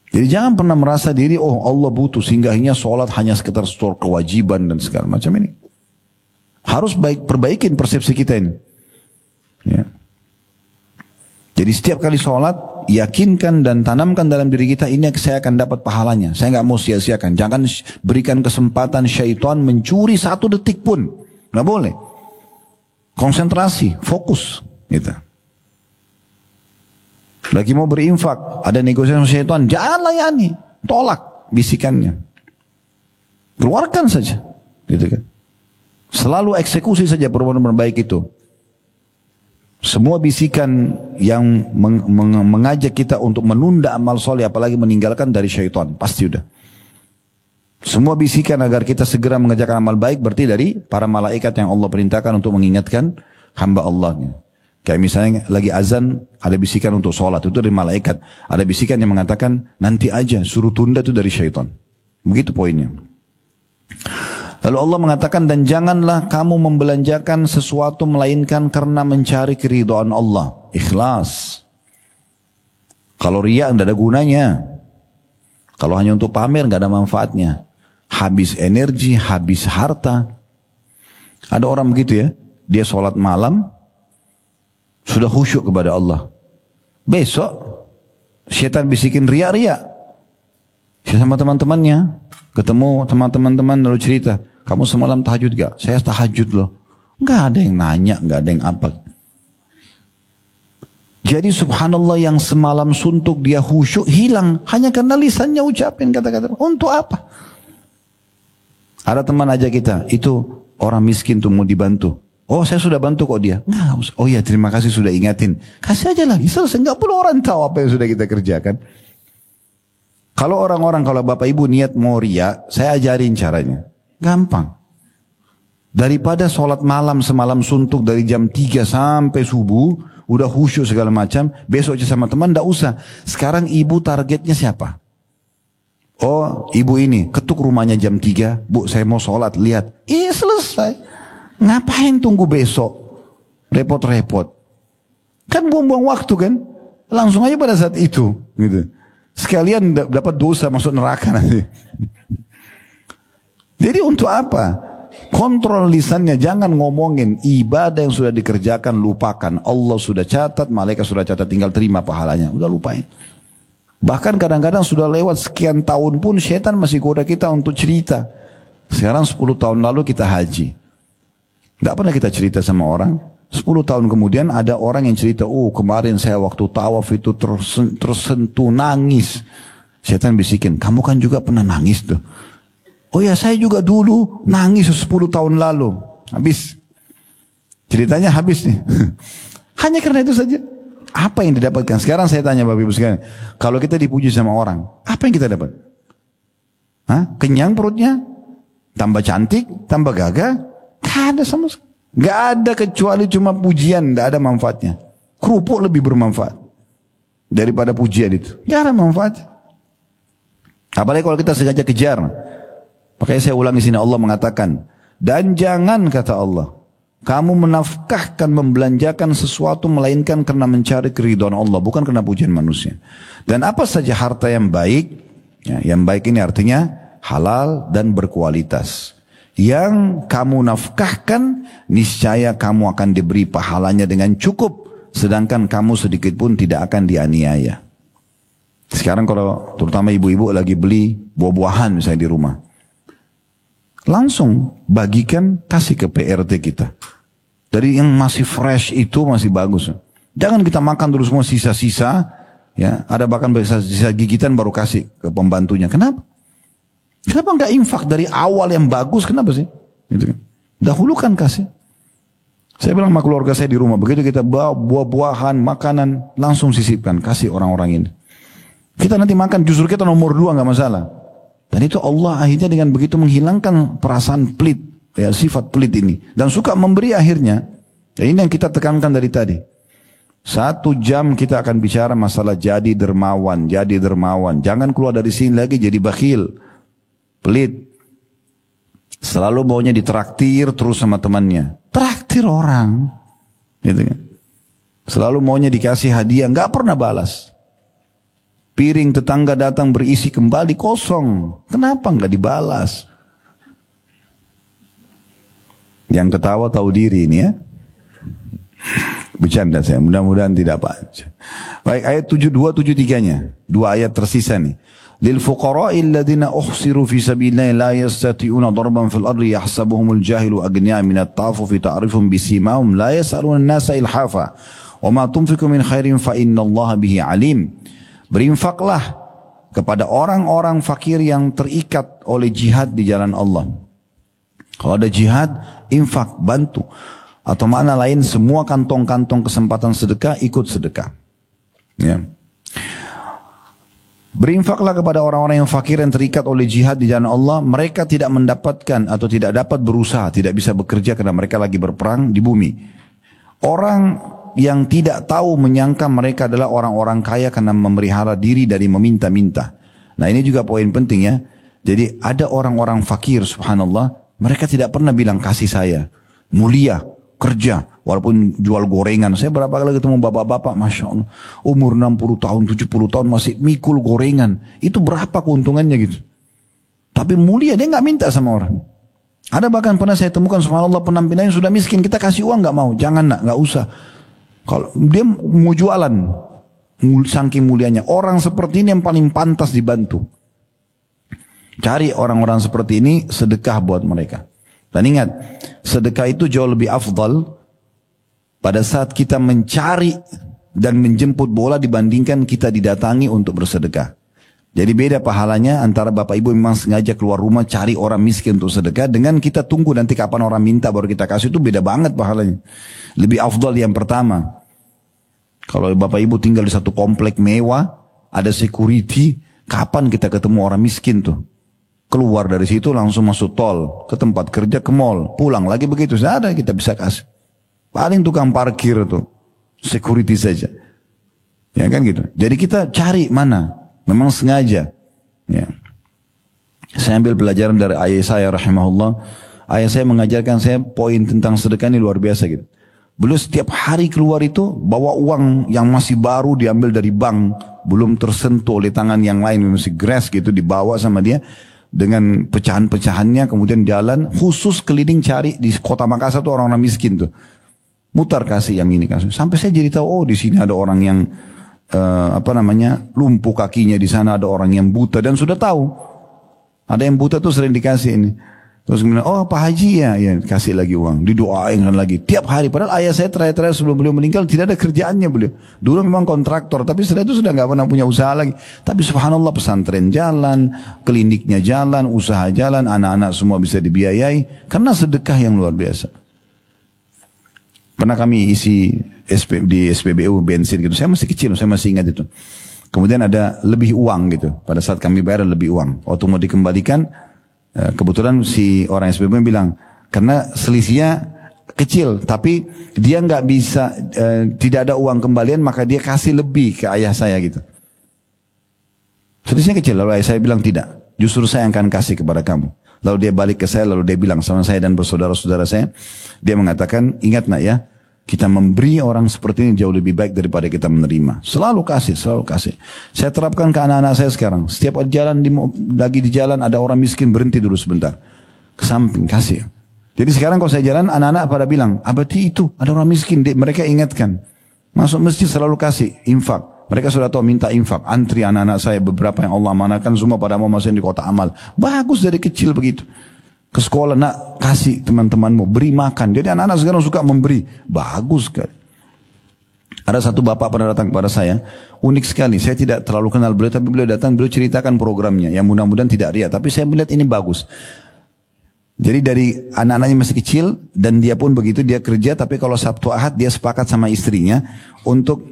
Jadi jangan pernah merasa diri, oh Allah butuh sehingga hanya sholat hanya sekedar store kewajiban dan segala macam ini. Harus perbaikin persepsi kita ini. Ya. Jadi setiap kali sholat, yakinkan dan tanamkan dalam diri kita, ini saya akan dapat pahalanya. Saya nggak mau sia-siakan. Jangan berikan kesempatan syaitan mencuri 1 detik pun. Nggak boleh. Konsentrasi, fokus. Gitu. Lagi mau berinfak, ada negosiasi sama syaitan, jangan layani, tolak bisikannya. Keluarkan saja, gitu kan. Selalu eksekusi saja perbuatan baik itu. Semua bisikan yang mengajak kita untuk menunda amal soleh, apalagi meninggalkan dari syaitan, pasti udah. Semua bisikan agar kita segera mengerjakan amal baik berarti dari para malaikat yang Allah perintahkan untuk mengingatkan hamba Allahnya. Kayak misalnya lagi azan, ada bisikan untuk sholat, itu dari malaikat. Ada bisikan yang mengatakan, nanti aja, suruh tunda, itu dari syaitan. Begitu poinnya. Lalu Allah mengatakan, dan janganlah kamu membelanjakan sesuatu melainkan karena mencari keridhaan Allah. Ikhlas. Kalau riya tidak ada gunanya. Kalau hanya untuk pamer tidak ada manfaatnya. Habis energi, habis harta. Ada orang begitu ya, dia sholat malam, sudah khusyuk kepada Allah. Besok syaitan bisikin riak-riak. Sama teman-temannya, ketemu teman-teman lalu cerita, kamu semalam tahajud gak? Saya tahajud loh. Gak ada yang nanya, gak ada yang apa. Jadi subhanallah, yang semalam suntuk dia khusyuk hilang hanya karena lisannya ucapin kata-kata. Untuk apa? Ada teman aja kita, itu orang miskin tuh mau dibantu. Oh saya sudah bantu kok dia. Nggak, oh ya terima kasih sudah ingatin. Kasih aja lagi, selesai. Nggak perlu orang tahu apa yang sudah kita kerjakan. Kalau orang-orang, kalau bapak ibu niat mau riya, saya ajarin caranya. Gampang. Daripada sholat malam semalam suntuk dari jam 3 sampai subuh, udah khusyuk segala macam, besok aja sama teman, nggak usah. Sekarang ibu targetnya siapa? Oh ibu ini, ketuk rumahnya jam 3, bu saya mau sholat, lihat. Iya selesai. Ngapain tunggu besok? Repot-repot. Kan buang-buang waktu kan? Langsung aja pada saat itu. Gitu. Sekalian dapat dosa masuk neraka nanti. Jadi untuk apa? Kontrol lisannya, jangan ngomongin. Ibadah yang sudah dikerjakan lupakan. Allah sudah catat, malaikat sudah catat, tinggal terima pahalanya. Udah lupain. Bahkan kadang-kadang sudah lewat sekian tahun pun syaitan masih goda kita untuk cerita. Sekarang 10 tahun lalu kita haji. Tidak pernah kita cerita sama orang. 10 tahun kemudian ada orang yang cerita, oh kemarin saya waktu tawaf itu tersentuh nangis. Setan bisikin, kamu kan juga pernah nangis tuh. Oh ya, saya juga dulu nangis 10 tahun lalu. Habis. Ceritanya habis nih. Hanya karena itu saja. Apa yang didapatkan? Sekarang saya tanya Bapak Ibu sekalian. Kalau kita dipuji sama orang, apa yang kita dapat? Hah? Kenyang perutnya? Tambah cantik? Tambah gagah? Gak ada sama sekali. Gak ada kecuali cuma pujian. Gak ada manfaatnya. Kerupuk lebih bermanfaat daripada pujian itu. Gak ada manfaat. Apalagi kalau kita sengaja kejar. Makanya saya ulangi sini, Allah mengatakan, dan jangan, kata Allah, kamu menafkahkan, membelanjakan sesuatu melainkan karena mencari keridhaan Allah, bukan karena pujian manusia. Dan apa saja harta yang baik, ya, yang baik ini artinya halal dan berkualitas, yang kamu nafkahkan, niscaya kamu akan diberi pahalanya dengan cukup, sedangkan kamu sedikit pun tidak akan dianiaya. Sekarang kalau terutama ibu-ibu lagi beli buah-buahan misalnya di rumah, langsung bagikan, kasih ke PRT kita. Dari yang masih fresh itu masih bagus. Jangan kita makan terus semua sisa-sisa. Ya, ada bahkan sisa gigitan baru kasih ke pembantunya. Kenapa? Kenapa nggak infak dari awal yang bagus? Kenapa sih? Gitu kan. Dahulukan kasih. Saya bilang sama keluarga saya di rumah, begitu kita bawa buah-buahan, makanan, langsung sisipkan, kasih orang-orang ini. Kita nanti makan, justru kita nomor 2 nggak masalah. Dan itu Allah akhirnya dengan begitu menghilangkan perasaan pelit, ya, sifat pelit ini. Dan suka memberi akhirnya. Ya, ini yang kita tekankan dari tadi. 1 jam kita akan bicara masalah jadi dermawan, jadi dermawan. Jangan keluar dari sini lagi jadi bakhil, pelit. Selalu maunya ditraktir terus sama temannya. Traktir orang. Gitu kan. Selalu maunya dikasih hadiah, nggak pernah balas. Piring tetangga datang berisi kembali kosong. Kenapa nggak dibalas? Yang ketawa tahu diri ini ya. Bercanda saya, mudah-mudahan tidak apa. Baik, ayat 72, 73-nya. 2 ayat tersisa nih. Lil fuqara'il ladzina uhsiru fi sabilillahi la yastati'una darban fil ardi yahsabuhumul jahilu aghniya minat ta'affufi ta'rifuhum bisimahum la yas'aluna an-nasa ilhafa. Wa ma tunfiqu min khairin fa innallaha bihi alim. Berinfaklah kepada orang-orang fakir yang terikat oleh jihad di jalan Allah. Kalau ada jihad, infak, bantu. Atau makna lain, semua kantong-kantong kesempatan sedekah, ikut sedekah. Ya. Berinfaklah kepada orang-orang yang fakir yang terikat oleh jihad di jalan Allah. Mereka tidak mendapatkan atau tidak dapat berusaha, tidak bisa bekerja karena mereka lagi berperang di bumi. Orang yang tidak tahu menyangka mereka adalah orang-orang kaya karena memelihara diri dari meminta-minta. Nah ini juga poin penting ya. Jadi ada orang-orang fakir subhanallah, mereka tidak pernah bilang kasih saya. Mulia, kerja, walaupun jual gorengan. Saya berapa kali ketemu bapak-bapak, Masya Allah. Umur 60 tahun, 70 tahun masih mikul gorengan. Itu berapa keuntungannya gitu. Tapi mulia, dia nggak minta sama orang. Ada bahkan pernah saya temukan subhanallah penampilannya sudah miskin. Kita kasih uang nggak mau. Jangan nak, nggak usah. Kalau dia mau jualan, saking mulianya. Orang seperti ini yang paling pantas dibantu. Cari orang-orang seperti ini, sedekah buat mereka. Dan ingat, sedekah itu jauh lebih afdal pada saat kita mencari dan menjemput bola dibandingkan kita didatangi untuk bersedekah. Jadi beda pahalanya antara bapak ibu memang sengaja keluar rumah cari orang miskin untuk sedekah, dengan kita tunggu nanti kapan orang minta baru kita kasih, itu beda banget pahalanya. Lebih afdal yang pertama. Kalau bapak ibu tinggal di satu komplek mewah, ada security, kapan kita ketemu orang miskin tuh? Keluar dari situ langsung masuk tol, ke tempat kerja, ke mall, pulang lagi begitu, ada kita bisa kasih. Paling tukang parkir tuh, security saja. Ya kan gitu. Jadi kita cari mana, memang sengaja. Ya. Saya ambil pelajaran dari ayah saya rahimahullah. Ayah saya mengajarkan saya poin tentang sedekah ini luar biasa gitu. Beliau setiap hari keluar itu bawa uang yang masih baru diambil dari bank, belum tersentuh oleh tangan yang lain, masih grass gitu, dibawa sama dia dengan pecahan-pecahannya, kemudian jalan khusus keliling cari di kota Makassar tuh orang-orang miskin tuh, mutar kasih yang ini kasih. Sampai saya jadi tahu, oh di sini ada orang yang lumpuh kakinya, di sana ada orang yang buta, dan sudah tahu ada yang buta tuh sering dikasih ini. Terus kemudian, oh Pak Haji ya, kasih lagi uang, didoain lagi. Tiap hari, padahal ayah saya terakhir sebelum beliau meninggal tidak ada kerjaannya beliau. Dulu memang kontraktor, tapi setelah itu sudah nggak pernah punya usaha lagi. Tapi subhanallah pesantren jalan, kliniknya jalan, usaha jalan, anak-anak semua bisa dibiayai. Karena sedekah yang luar biasa. Pernah kami isi di SPBU bensin gitu, saya masih kecil, saya masih ingat itu. Kemudian ada lebih uang gitu, pada saat kami bayar lebih uang. Waktu mau dikembalikan, kebetulan si orang SPBU bilang, karena selisihnya kecil, tapi dia nggak bisa, tidak ada uang kembalian, maka dia kasih lebih ke ayah saya gitu. Selisihnya kecil, lalu ayah saya bilang tidak, justru saya yang akan kasih kepada kamu. Lalu dia balik ke saya, lalu dia bilang sama saya dan bersaudara-saudara saya, dia mengatakan, ingat nak ya, kita memberi orang seperti ini jauh lebih baik daripada kita menerima. Selalu kasih, selalu kasih. Saya terapkan ke anak-anak saya sekarang. Setiap jalan lagi di jalan ada orang miskin, berhenti dulu sebentar. Ke samping, kasih. Jadi sekarang kalau saya jalan, anak-anak pada bilang, abadi itu, ada orang miskin. Mereka ingatkan. Masuk masjid selalu kasih, infak. Mereka sudah tahu minta infak. Antri anak-anak saya, beberapa yang Allah amanahkan, semua pada mau masukin di kota amal. Bagus dari kecil begitu. Ke sekolah, nak kasih teman-temanmu, beri makan. Jadi anak-anak sekarang suka memberi. Bagus sekali. Ada satu bapak pernah datang kepada saya, unik sekali. Saya tidak terlalu kenal beliau, tapi beliau datang, beliau ceritakan programnya. Yang mudah-mudahan tidak riak, tapi saya melihat ini bagus. Jadi dari anak-anaknya masih kecil, dan dia pun begitu, dia kerja, tapi kalau Sabtu Ahad dia sepakat sama istrinya untuk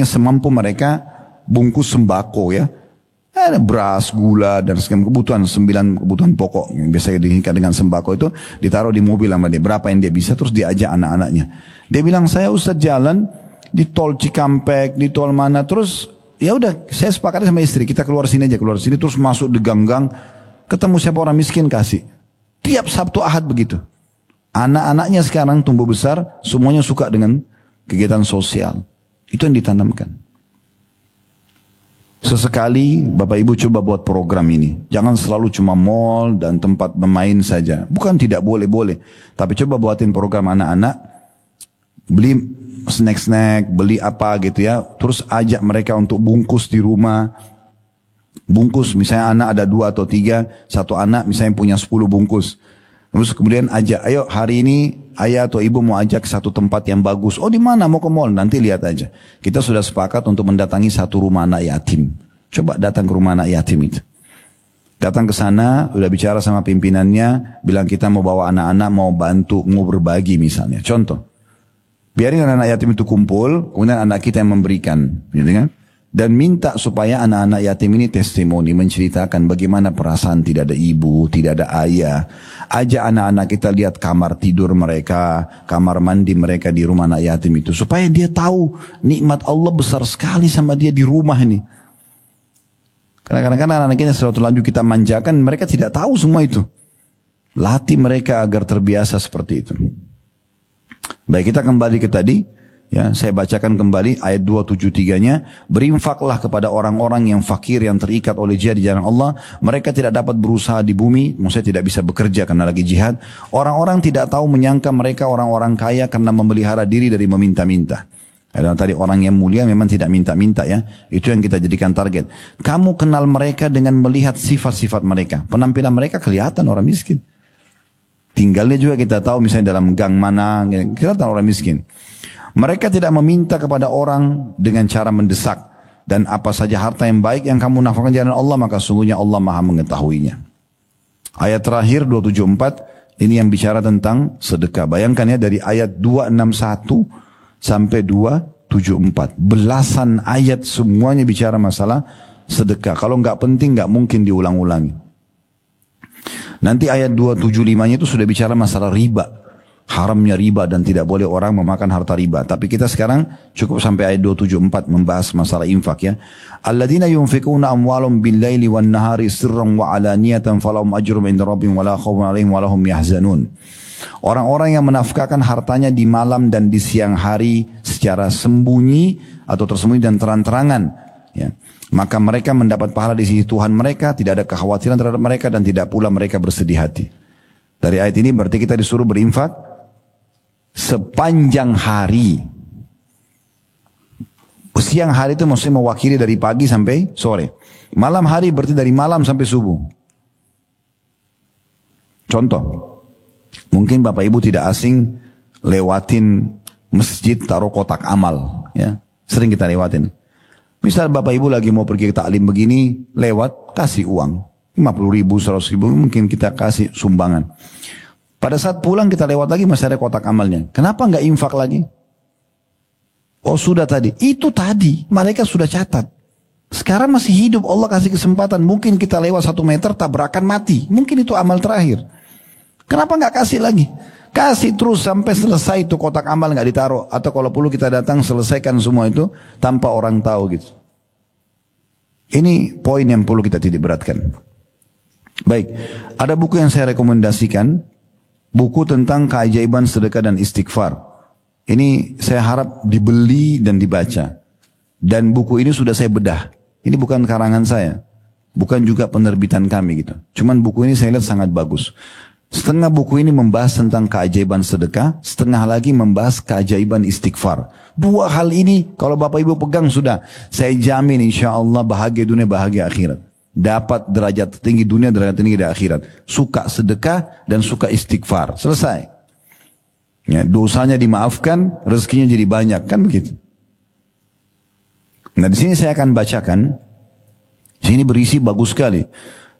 semampu mereka bungkus sembako ya. Ada beras, gula, dan segala kebutuhan, 9 kebutuhan pokok yang biasa diingkat dengan sembako itu ditaruh di mobil sama dia. Berapa yang dia bisa, terus diajak anak-anaknya. Dia bilang, saya Ustaz jalan di tol Cikampek, di tol mana, terus ya udah saya sepakat sama istri, kita keluar sini aja, keluar sini, terus masuk di gang-gang, ketemu siapa orang miskin kasih. Tiap Sabtu Ahad begitu. Anak-anaknya sekarang tumbuh besar, semuanya suka dengan kegiatan sosial. Itu yang ditanamkan. Sesekali Bapak Ibu coba buat program ini. Jangan selalu cuma mall dan tempat bermain saja. Bukan tidak boleh-boleh. Tapi coba buatin program anak-anak. Beli snack-snack, beli apa gitu ya. Terus ajak mereka untuk bungkus di rumah. Bungkus, misalnya anak ada 2 atau 3. Satu anak misalnya punya 10 bungkus. Terus kemudian ajak, ayo hari ini ayah atau ibu mau ajak satu tempat yang bagus. Oh di mana? Mau ke mall? Nanti lihat aja. Kita sudah sepakat untuk mendatangi satu rumah anak yatim. Coba datang ke rumah anak yatim itu. Datang ke sana, udah bicara sama pimpinannya, bilang kita mau bawa anak-anak, mau bantu, mau berbagi misalnya. Contoh. Biarin anak-anak yatim itu kumpul, kemudian anak kita yang memberikan. Gitu kan? Dan minta supaya anak-anak yatim ini testimoni, menceritakan bagaimana perasaan tidak ada ibu, tidak ada ayah. Ajak anak-anak kita lihat kamar tidur mereka, kamar mandi mereka di rumah anak yatim itu. Supaya dia tahu nikmat Allah besar sekali sama dia di rumah ini. Karena kadang-kadang anak-anak kita setelah terlanjur kita manjakan, mereka tidak tahu semua itu. Latih mereka agar terbiasa seperti itu. Baik, kita kembali ke tadi. Ya, saya bacakan kembali ayat 273-nya. Berinfaklah kepada orang-orang yang fakir, yang terikat oleh jihad di jalan Allah. Mereka tidak dapat berusaha di bumi, maksudnya tidak bisa bekerja karena lagi jihad. Orang-orang tidak tahu menyangka mereka orang-orang kaya karena memelihara diri dari meminta-minta. Dan tadi orang yang mulia memang tidak minta-minta ya. Itu yang kita jadikan target. Kamu kenal mereka dengan melihat sifat-sifat mereka. Penampilan mereka kelihatan orang miskin. Tinggalnya juga kita tahu misalnya dalam gang mana, kelihatan orang miskin. Mereka tidak meminta kepada orang dengan cara mendesak. Dan apa saja harta yang baik yang kamu nafkahkan jalan Allah, maka sungguhnya Allah maha mengetahuinya. Ayat terakhir 274, ini yang bicara tentang sedekah. Bayangkan ya dari ayat 261 sampai 274. Belasan ayat semuanya bicara masalah sedekah. Kalau nggak penting nggak mungkin diulang-ulangi. Nanti ayat 275-nya itu sudah bicara masalah riba. Haramnya riba dan tidak boleh orang memakan harta riba. Tapi kita sekarang cukup sampai ayat 274 membahas masalah infak ya. Alladzina yunfikuna amwalahum bil-laili wan-nahari sirran wa alaniyatan falahum ajrum 'inda rabbihim wala khaufun 'alaihim wala hum yahzanun. Orang-orang yang menafkahkan hartanya di malam dan di siang hari secara sembunyi atau tersembunyi dan terang-terangan ya. Maka mereka mendapat pahala di sisi Tuhan mereka, tidak ada kekhawatiran terhadap mereka dan tidak pula mereka bersedih hati. Dari ayat ini berarti kita disuruh berinfak sepanjang hari. Siang hari itu maksudnya mewakili dari pagi sampai sore. Malam hari berarti dari malam sampai subuh. Contoh, mungkin Bapak Ibu tidak asing lewatin masjid taruh kotak amal, ya. Sering kita lewatin. Misal Bapak Ibu lagi mau pergi ke taklim begini, lewat, kasih uang. 50 ribu, 100 ribu, mungkin kita kasih sumbangan. Pada saat pulang kita lewat lagi masih ada kotak amalnya. Kenapa nggak infak lagi? Oh sudah tadi. Itu tadi, mereka sudah catat. Sekarang masih hidup, Allah kasih kesempatan. Mungkin kita lewat 1 meter, tabrakan mati. Mungkin itu amal terakhir. Kenapa nggak kasih lagi? Kasih terus sampai selesai itu kotak amal nggak ditaruh. Atau kalau perlu kita datang selesaikan semua itu tanpa orang tahu gitu. Ini poin yang perlu kita titik beratkan. Baik, ada buku yang saya rekomendasikan. Buku tentang keajaiban sedekah dan istighfar. Ini saya harap dibeli dan dibaca. Dan buku ini sudah saya bedah. Ini bukan karangan saya. Bukan juga penerbitan kami gitu. Cuman buku ini saya lihat sangat bagus. Setengah buku ini membahas tentang keajaiban sedekah, setengah lagi membahas keajaiban istighfar. Dua hal ini kalau Bapak Ibu pegang sudah, saya jamin insya Allah bahagia dunia, bahagia akhirat. Dapat derajat tinggi dunia, derajat tinggi di akhirat. Suka sedekah dan suka istighfar. Selesai. Ya, dosanya dimaafkan, rezekinya jadi banyak, kan begitu. Nah di sini saya akan bacakan. Sini berisi bagus sekali.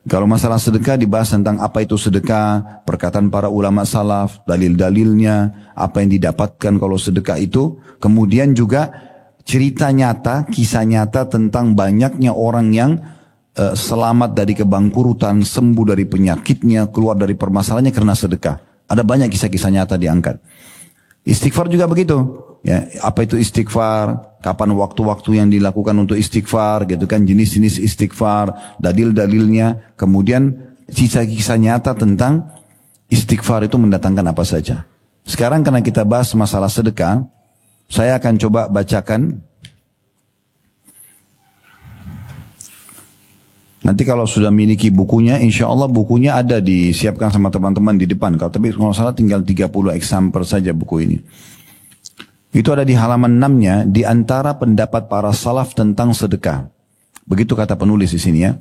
Kalau masalah sedekah dibahas tentang apa itu sedekah, perkataan para ulama salaf, dalil-dalilnya, apa yang didapatkan kalau sedekah itu. Kemudian juga cerita nyata, kisah nyata tentang banyaknya orang yang selamat dari kebangkrutan, sembuh dari penyakitnya, keluar dari permasalahannya karena sedekah. Ada banyak kisah-kisah nyata diangkat. Istighfar juga begitu. Ya, apa itu istighfar? Kapan waktu-waktu yang dilakukan untuk istighfar, gitu kan? Jenis-jenis istighfar, dalil-dalilnya. Kemudian kisah-kisah nyata tentang istighfar itu mendatangkan apa saja. Sekarang karena kita bahas masalah sedekah, saya akan coba bacakan. Nanti kalau sudah miliki bukunya, insya Allah bukunya ada disiapkan sama teman-teman di depan. Tapi kalau salah tinggal 30 eksemplar saja buku ini. Itu ada di halaman 6-nya, di antara pendapat para salaf tentang sedekah. Begitu kata penulis di sini ya.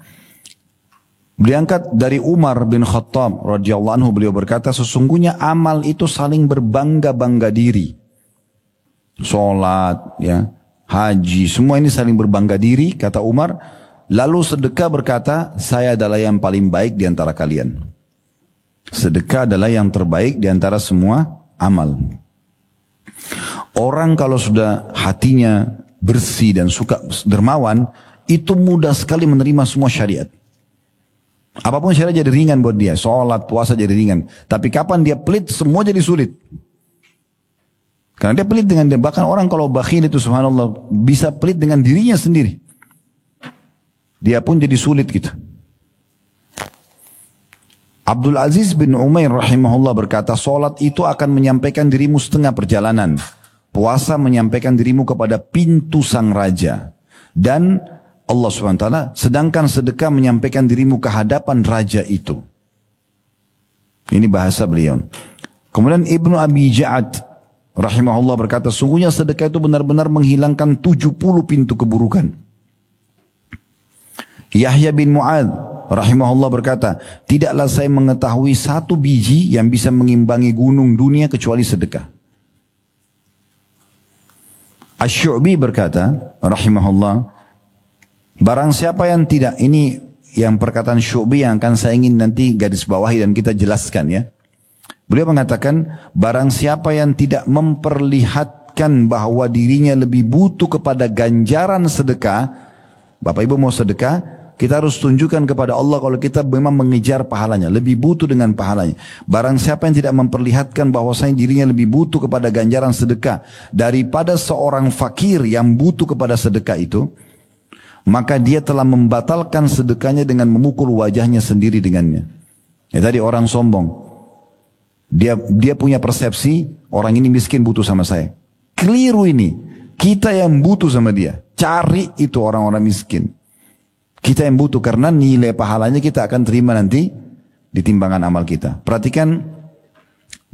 Beliau angkat dari Umar bin Khattab radhiyallahu anhu, beliau berkata, sesungguhnya amal itu saling berbangga-bangga diri. Salat, ya, haji, semua ini saling berbangga diri, kata Umar. Lalu sedekah berkata, saya adalah yang paling baik di antara kalian. Sedekah adalah yang terbaik di antara semua amal. Orang kalau sudah hatinya bersih dan suka dermawan, itu mudah sekali menerima semua syariat. Apapun syariat jadi ringan buat dia. Sholat, puasa jadi ringan. Tapi kapan dia pelit, semua jadi sulit. Karena dia pelit dengan dia. Bahkan orang kalau bakhil itu subhanallah bisa pelit dengan dirinya sendiri. Dia pun jadi sulit gitu. Abdul Aziz bin Umair rahimahullah berkata, sholat itu akan menyampaikan dirimu setengah perjalanan. Puasa menyampaikan dirimu kepada pintu sang raja. Dan Allah SWT, sedangkan sedekah menyampaikan dirimu ke hadapan raja itu. Ini bahasa beliau. Kemudian Ibnu Abi Ja'ad rahimahullah berkata, sungguhnya sedekah itu benar-benar menghilangkan 70 pintu keburukan. Yahya bin Mu'adz rahimahullah berkata, tidaklah saya mengetahui satu biji yang bisa mengimbangi gunung dunia kecuali sedekah. Asy-Syu'bi berkata, rahimahullah, barang siapa yang tidak, ini yang perkataan Syu'bi yang akan saya ingin nanti garis bawahi dan kita jelaskan ya. Beliau mengatakan, barang siapa yang tidak memperlihatkan bahwa dirinya lebih butuh kepada ganjaran sedekah, Bapak Ibu mau sedekah, kita harus tunjukkan kepada Allah kalau kita memang mengejar pahalanya, lebih butuh dengan pahalanya. Barang siapa yang tidak memperlihatkan bahwasanya dirinya lebih butuh kepada ganjaran sedekah daripada seorang fakir yang butuh kepada sedekah itu, maka dia telah membatalkan sedekahnya dengan memukul wajahnya sendiri dengannya. Ya tadi orang sombong. Dia punya persepsi orang ini miskin butuh sama saya. Keliru ini. Kita yang butuh sama dia. Cari itu orang-orang miskin. Kita yang butuh karena nilai pahalanya kita akan terima nanti di timbangan amal kita. Perhatikan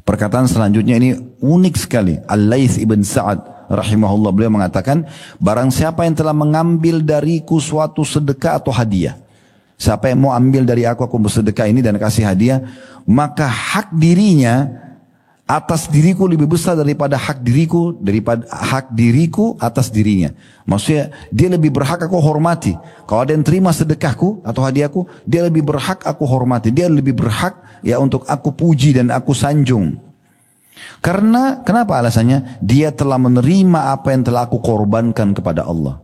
perkataan selanjutnya ini unik sekali. Al-Laits ibn Sa'ad rahimahullah beliau mengatakan, barang siapa yang telah mengambil dariku suatu sedekah atau hadiah. Siapa yang mau ambil dari aku bersedekah ini dan kasih hadiah, maka hak dirinya atas diriku lebih besar daripada hak diriku atas dirinya. Maksudnya dia lebih berhak aku hormati. Kalau ada yang terima sedekahku atau hadiahku, dia lebih berhak aku hormati. Dia lebih berhak ya untuk aku puji dan aku sanjung. Karena kenapa alasannya? Dia telah menerima apa yang telah aku korbankan kepada Allah.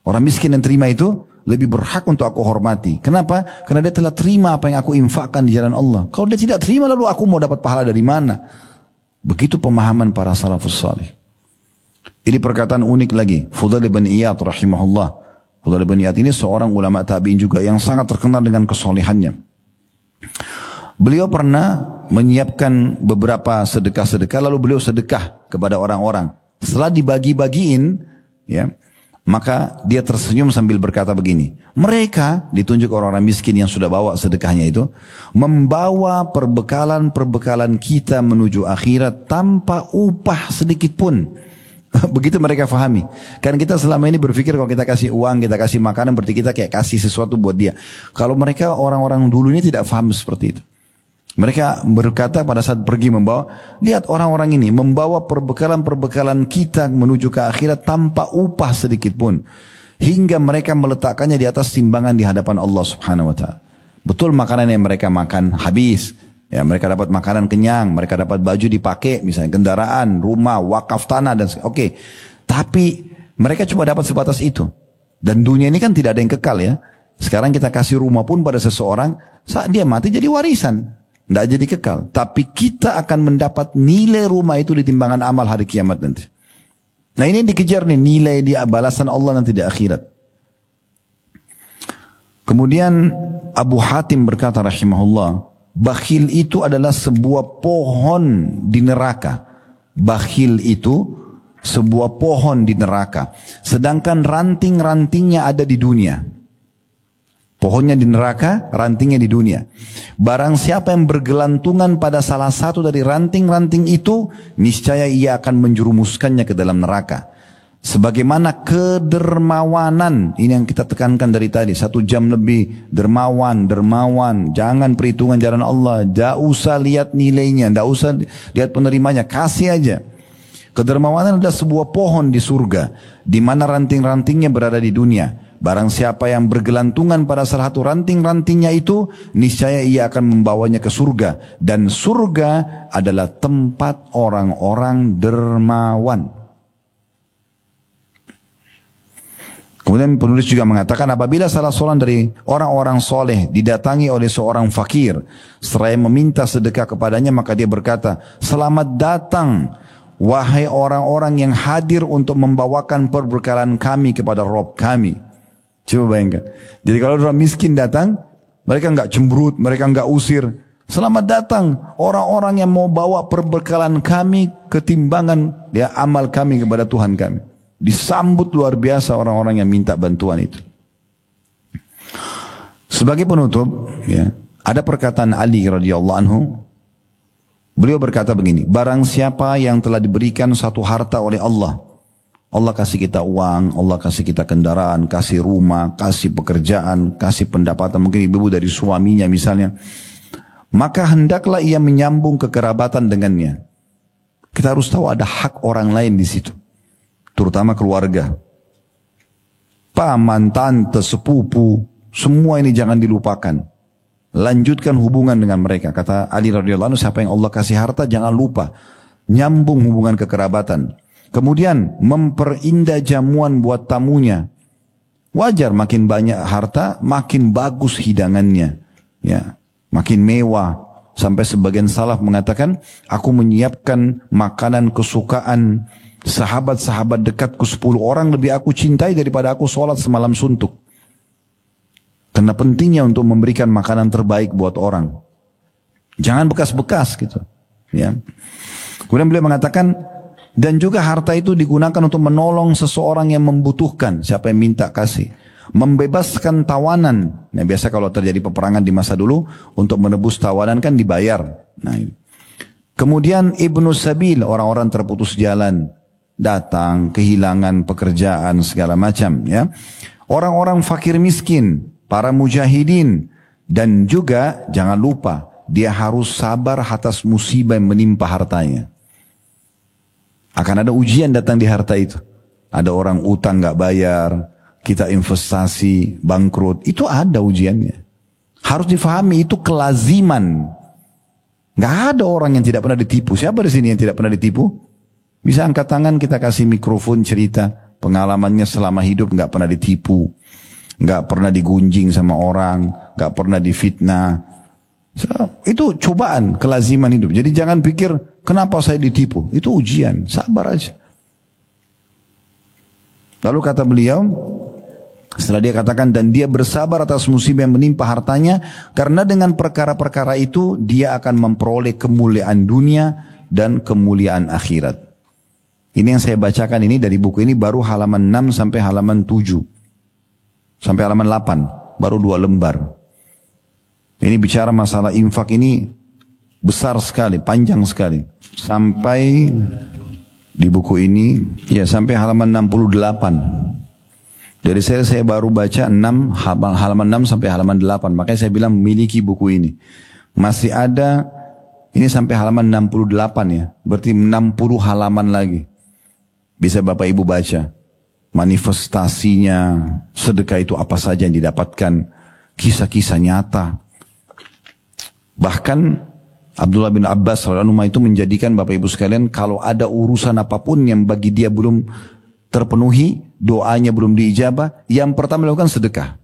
Orang miskin yang terima itu lebih berhak untuk aku hormati. Kenapa? Karena dia telah terima apa yang aku infakkan di jalan Allah. Kalau dia tidak terima, lalu aku mau dapat pahala dari mana? Begitu pemahaman para salafus salih. Ini perkataan unik lagi. Fudail bin Iyad rahimahullah. Fudail bin Iyad ini seorang ulama tabi'in juga yang sangat terkenal dengan kesolehannya. Beliau pernah menyiapkan beberapa sedekah-sedekah, lalu beliau sedekah kepada orang-orang. Setelah dibagi-bagiin, ya, maka dia tersenyum sambil berkata begini, mereka, ditunjuk orang-orang miskin yang sudah bawa sedekahnya itu, membawa perbekalan-perbekalan kita menuju akhirat tanpa upah sedikit pun. Begitu mereka fahami. Kan kita selama ini berpikir kalau kita kasih uang, kita kasih makanan, berarti kita kayak kasih sesuatu buat dia. Kalau mereka orang-orang dulu ini tidak faham seperti itu. Mereka berkata pada saat pergi membawa, lihat orang-orang ini membawa perbekalan-perbekalan kita menuju ke akhirat tanpa upah sedikit pun. Hingga mereka meletakkannya di atas timbangan di hadapan Allah subhanahu wa ta'ala. Betul makanan yang mereka makan habis. Ya, mereka dapat makanan kenyang, mereka dapat baju dipakai, misalnya kendaraan, rumah, wakaf tanah, dan oke. Tapi mereka cuma dapat sebatas itu. Dan dunia ini kan tidak ada yang kekal ya. Sekarang kita kasih rumah pun pada seseorang, saat dia mati jadi warisan. Tidak jadi kekal. Tapi kita akan mendapat nilai rumah itu di timbangan amal hari kiamat nanti. Nah ini dikejar nih nilai di balasan Allah nanti di akhirat. Kemudian Abu Hatim berkata rahimahullah, bakhil itu adalah sebuah pohon di neraka. Bakhil itu sebuah pohon di neraka. Sedangkan ranting-rantingnya ada di dunia. Pohonnya di neraka, rantingnya di dunia. Barang siapa yang bergelantungan pada salah satu dari ranting-ranting itu, niscaya ia akan menjerumuskannya ke dalam neraka. Sebagaimana kedermawanan, ini yang kita tekankan dari tadi, 1 jam lebih, dermawan, jangan perhitungan jalan Allah, tidak usah lihat nilainya, tidak usah lihat penerimanya, kasih aja. Kedermawanan adalah sebuah pohon di surga, di mana ranting-rantingnya berada di dunia. Barang siapa yang bergelantungan pada salah satu ranting-rantingnya itu, niscaya ia akan membawanya ke surga. Dan surga adalah tempat orang-orang dermawan. Kemudian penulis juga mengatakan, apabila salah seorang dari orang-orang soleh didatangi oleh seorang fakir, seraya meminta sedekah kepadanya, maka dia berkata, selamat datang, wahai orang-orang yang hadir untuk membawakan perbekalan kami kepada Rabb kami. Coba bayangkan. Jadi kalau orang miskin datang, mereka enggak cemberut, mereka enggak usir. Selamat datang orang-orang yang mau bawa perbekalan kami ke timbangan ya amal kami kepada Tuhan kami. Disambut luar biasa orang-orang yang minta bantuan itu. Sebagai penutup, ya, ada perkataan Ali radhiyallahu anhu. Beliau berkata begini, barang siapa yang telah diberikan satu harta oleh Allah, Allah kasih kita uang, Allah kasih kita kendaraan, kasih rumah, kasih pekerjaan, kasih pendapatan, mungkin ibu dari suaminya misalnya. Maka hendaklah ia menyambung kekerabatan dengannya. Kita harus tahu ada hak orang lain di situ. Terutama keluarga. Paman, tante, sepupu, semua ini jangan dilupakan. Lanjutkan hubungan dengan mereka. Kata Ali radhiyallahu anhu, siapa yang Allah kasih harta jangan lupa. Nyambung hubungan kekerabatan. Kemudian memperindah jamuan buat tamunya. Wajar makin banyak harta, makin bagus hidangannya. Ya, makin mewah. Sampai sebagian salaf mengatakan, aku menyiapkan makanan kesukaan sahabat-sahabat dekatku 10 orang lebih aku cintai daripada aku sholat semalam suntuk. Karena pentingnya untuk memberikan makanan terbaik buat orang. Jangan bekas-bekas gitu. Ya. Kemudian beliau mengatakan, dan juga harta itu digunakan untuk menolong seseorang yang membutuhkan. Siapa yang minta kasih. Membebaskan tawanan. Nah, biasa kalau terjadi peperangan di masa dulu, untuk menebus tawanan kan dibayar. Nah, kemudian Ibnu Sabil, orang-orang terputus jalan. Datang, kehilangan pekerjaan, segala macam. Ya. Orang-orang fakir miskin, para mujahidin. Dan juga jangan lupa, dia harus sabar atas musibah yang menimpa hartanya. Akan ada ujian datang di harta itu. Ada orang utang gak bayar, kita investasi, bangkrut, itu ada ujiannya. Harus difahami itu kelaziman. Gak ada orang yang tidak pernah ditipu. Siapa di sini yang tidak pernah ditipu? Bisa angkat tangan, kita kasih mikrofon cerita pengalamannya selama hidup gak pernah ditipu, gak pernah digunjing sama orang, gak pernah difitnah. Itu cobaan, kelaziman hidup. Jadi jangan pikir kenapa saya ditipu. Itu ujian, sabar aja. Lalu kata beliau, setelah dia katakan, dan dia bersabar atas musibah yang menimpa hartanya, karena dengan perkara-perkara itu dia akan memperoleh kemuliaan dunia dan kemuliaan akhirat. Ini yang saya bacakan ini dari buku ini baru halaman 6 sampai halaman 7. Sampai halaman 8, baru 2 lembar. Ini bicara masalah infak ini besar sekali, panjang sekali. Sampai di buku ini, ya sampai halaman 68. Dari saya baru baca halaman 6 sampai halaman 8. Makanya saya bilang memiliki buku ini. Masih ada, ini sampai halaman 68 ya. Berarti 60 halaman lagi. Bisa Bapak Ibu baca. Manifestasinya, sedekah itu apa saja yang didapatkan. Kisah-kisah nyata. Bahkan Abdullah bin Abbas radhiyallahu anhu itu menjadikan Bapak Ibu sekalian, kalau ada urusan apapun yang bagi dia belum terpenuhi, doanya belum diijabah, yang pertama lakukan sedekah.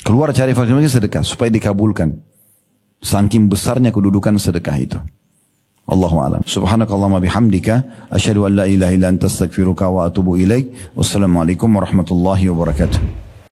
Keluar cari fakir sedekah supaya dikabulkan. Saking besarnya kedudukan sedekah itu. Allahu a'lam. Subhanakallahumma bihamdika asyhadu an la ilaha illa anta astaghfiruka wa atubu ilaik. Wassalamualaikum warahmatullahi wabarakatuh.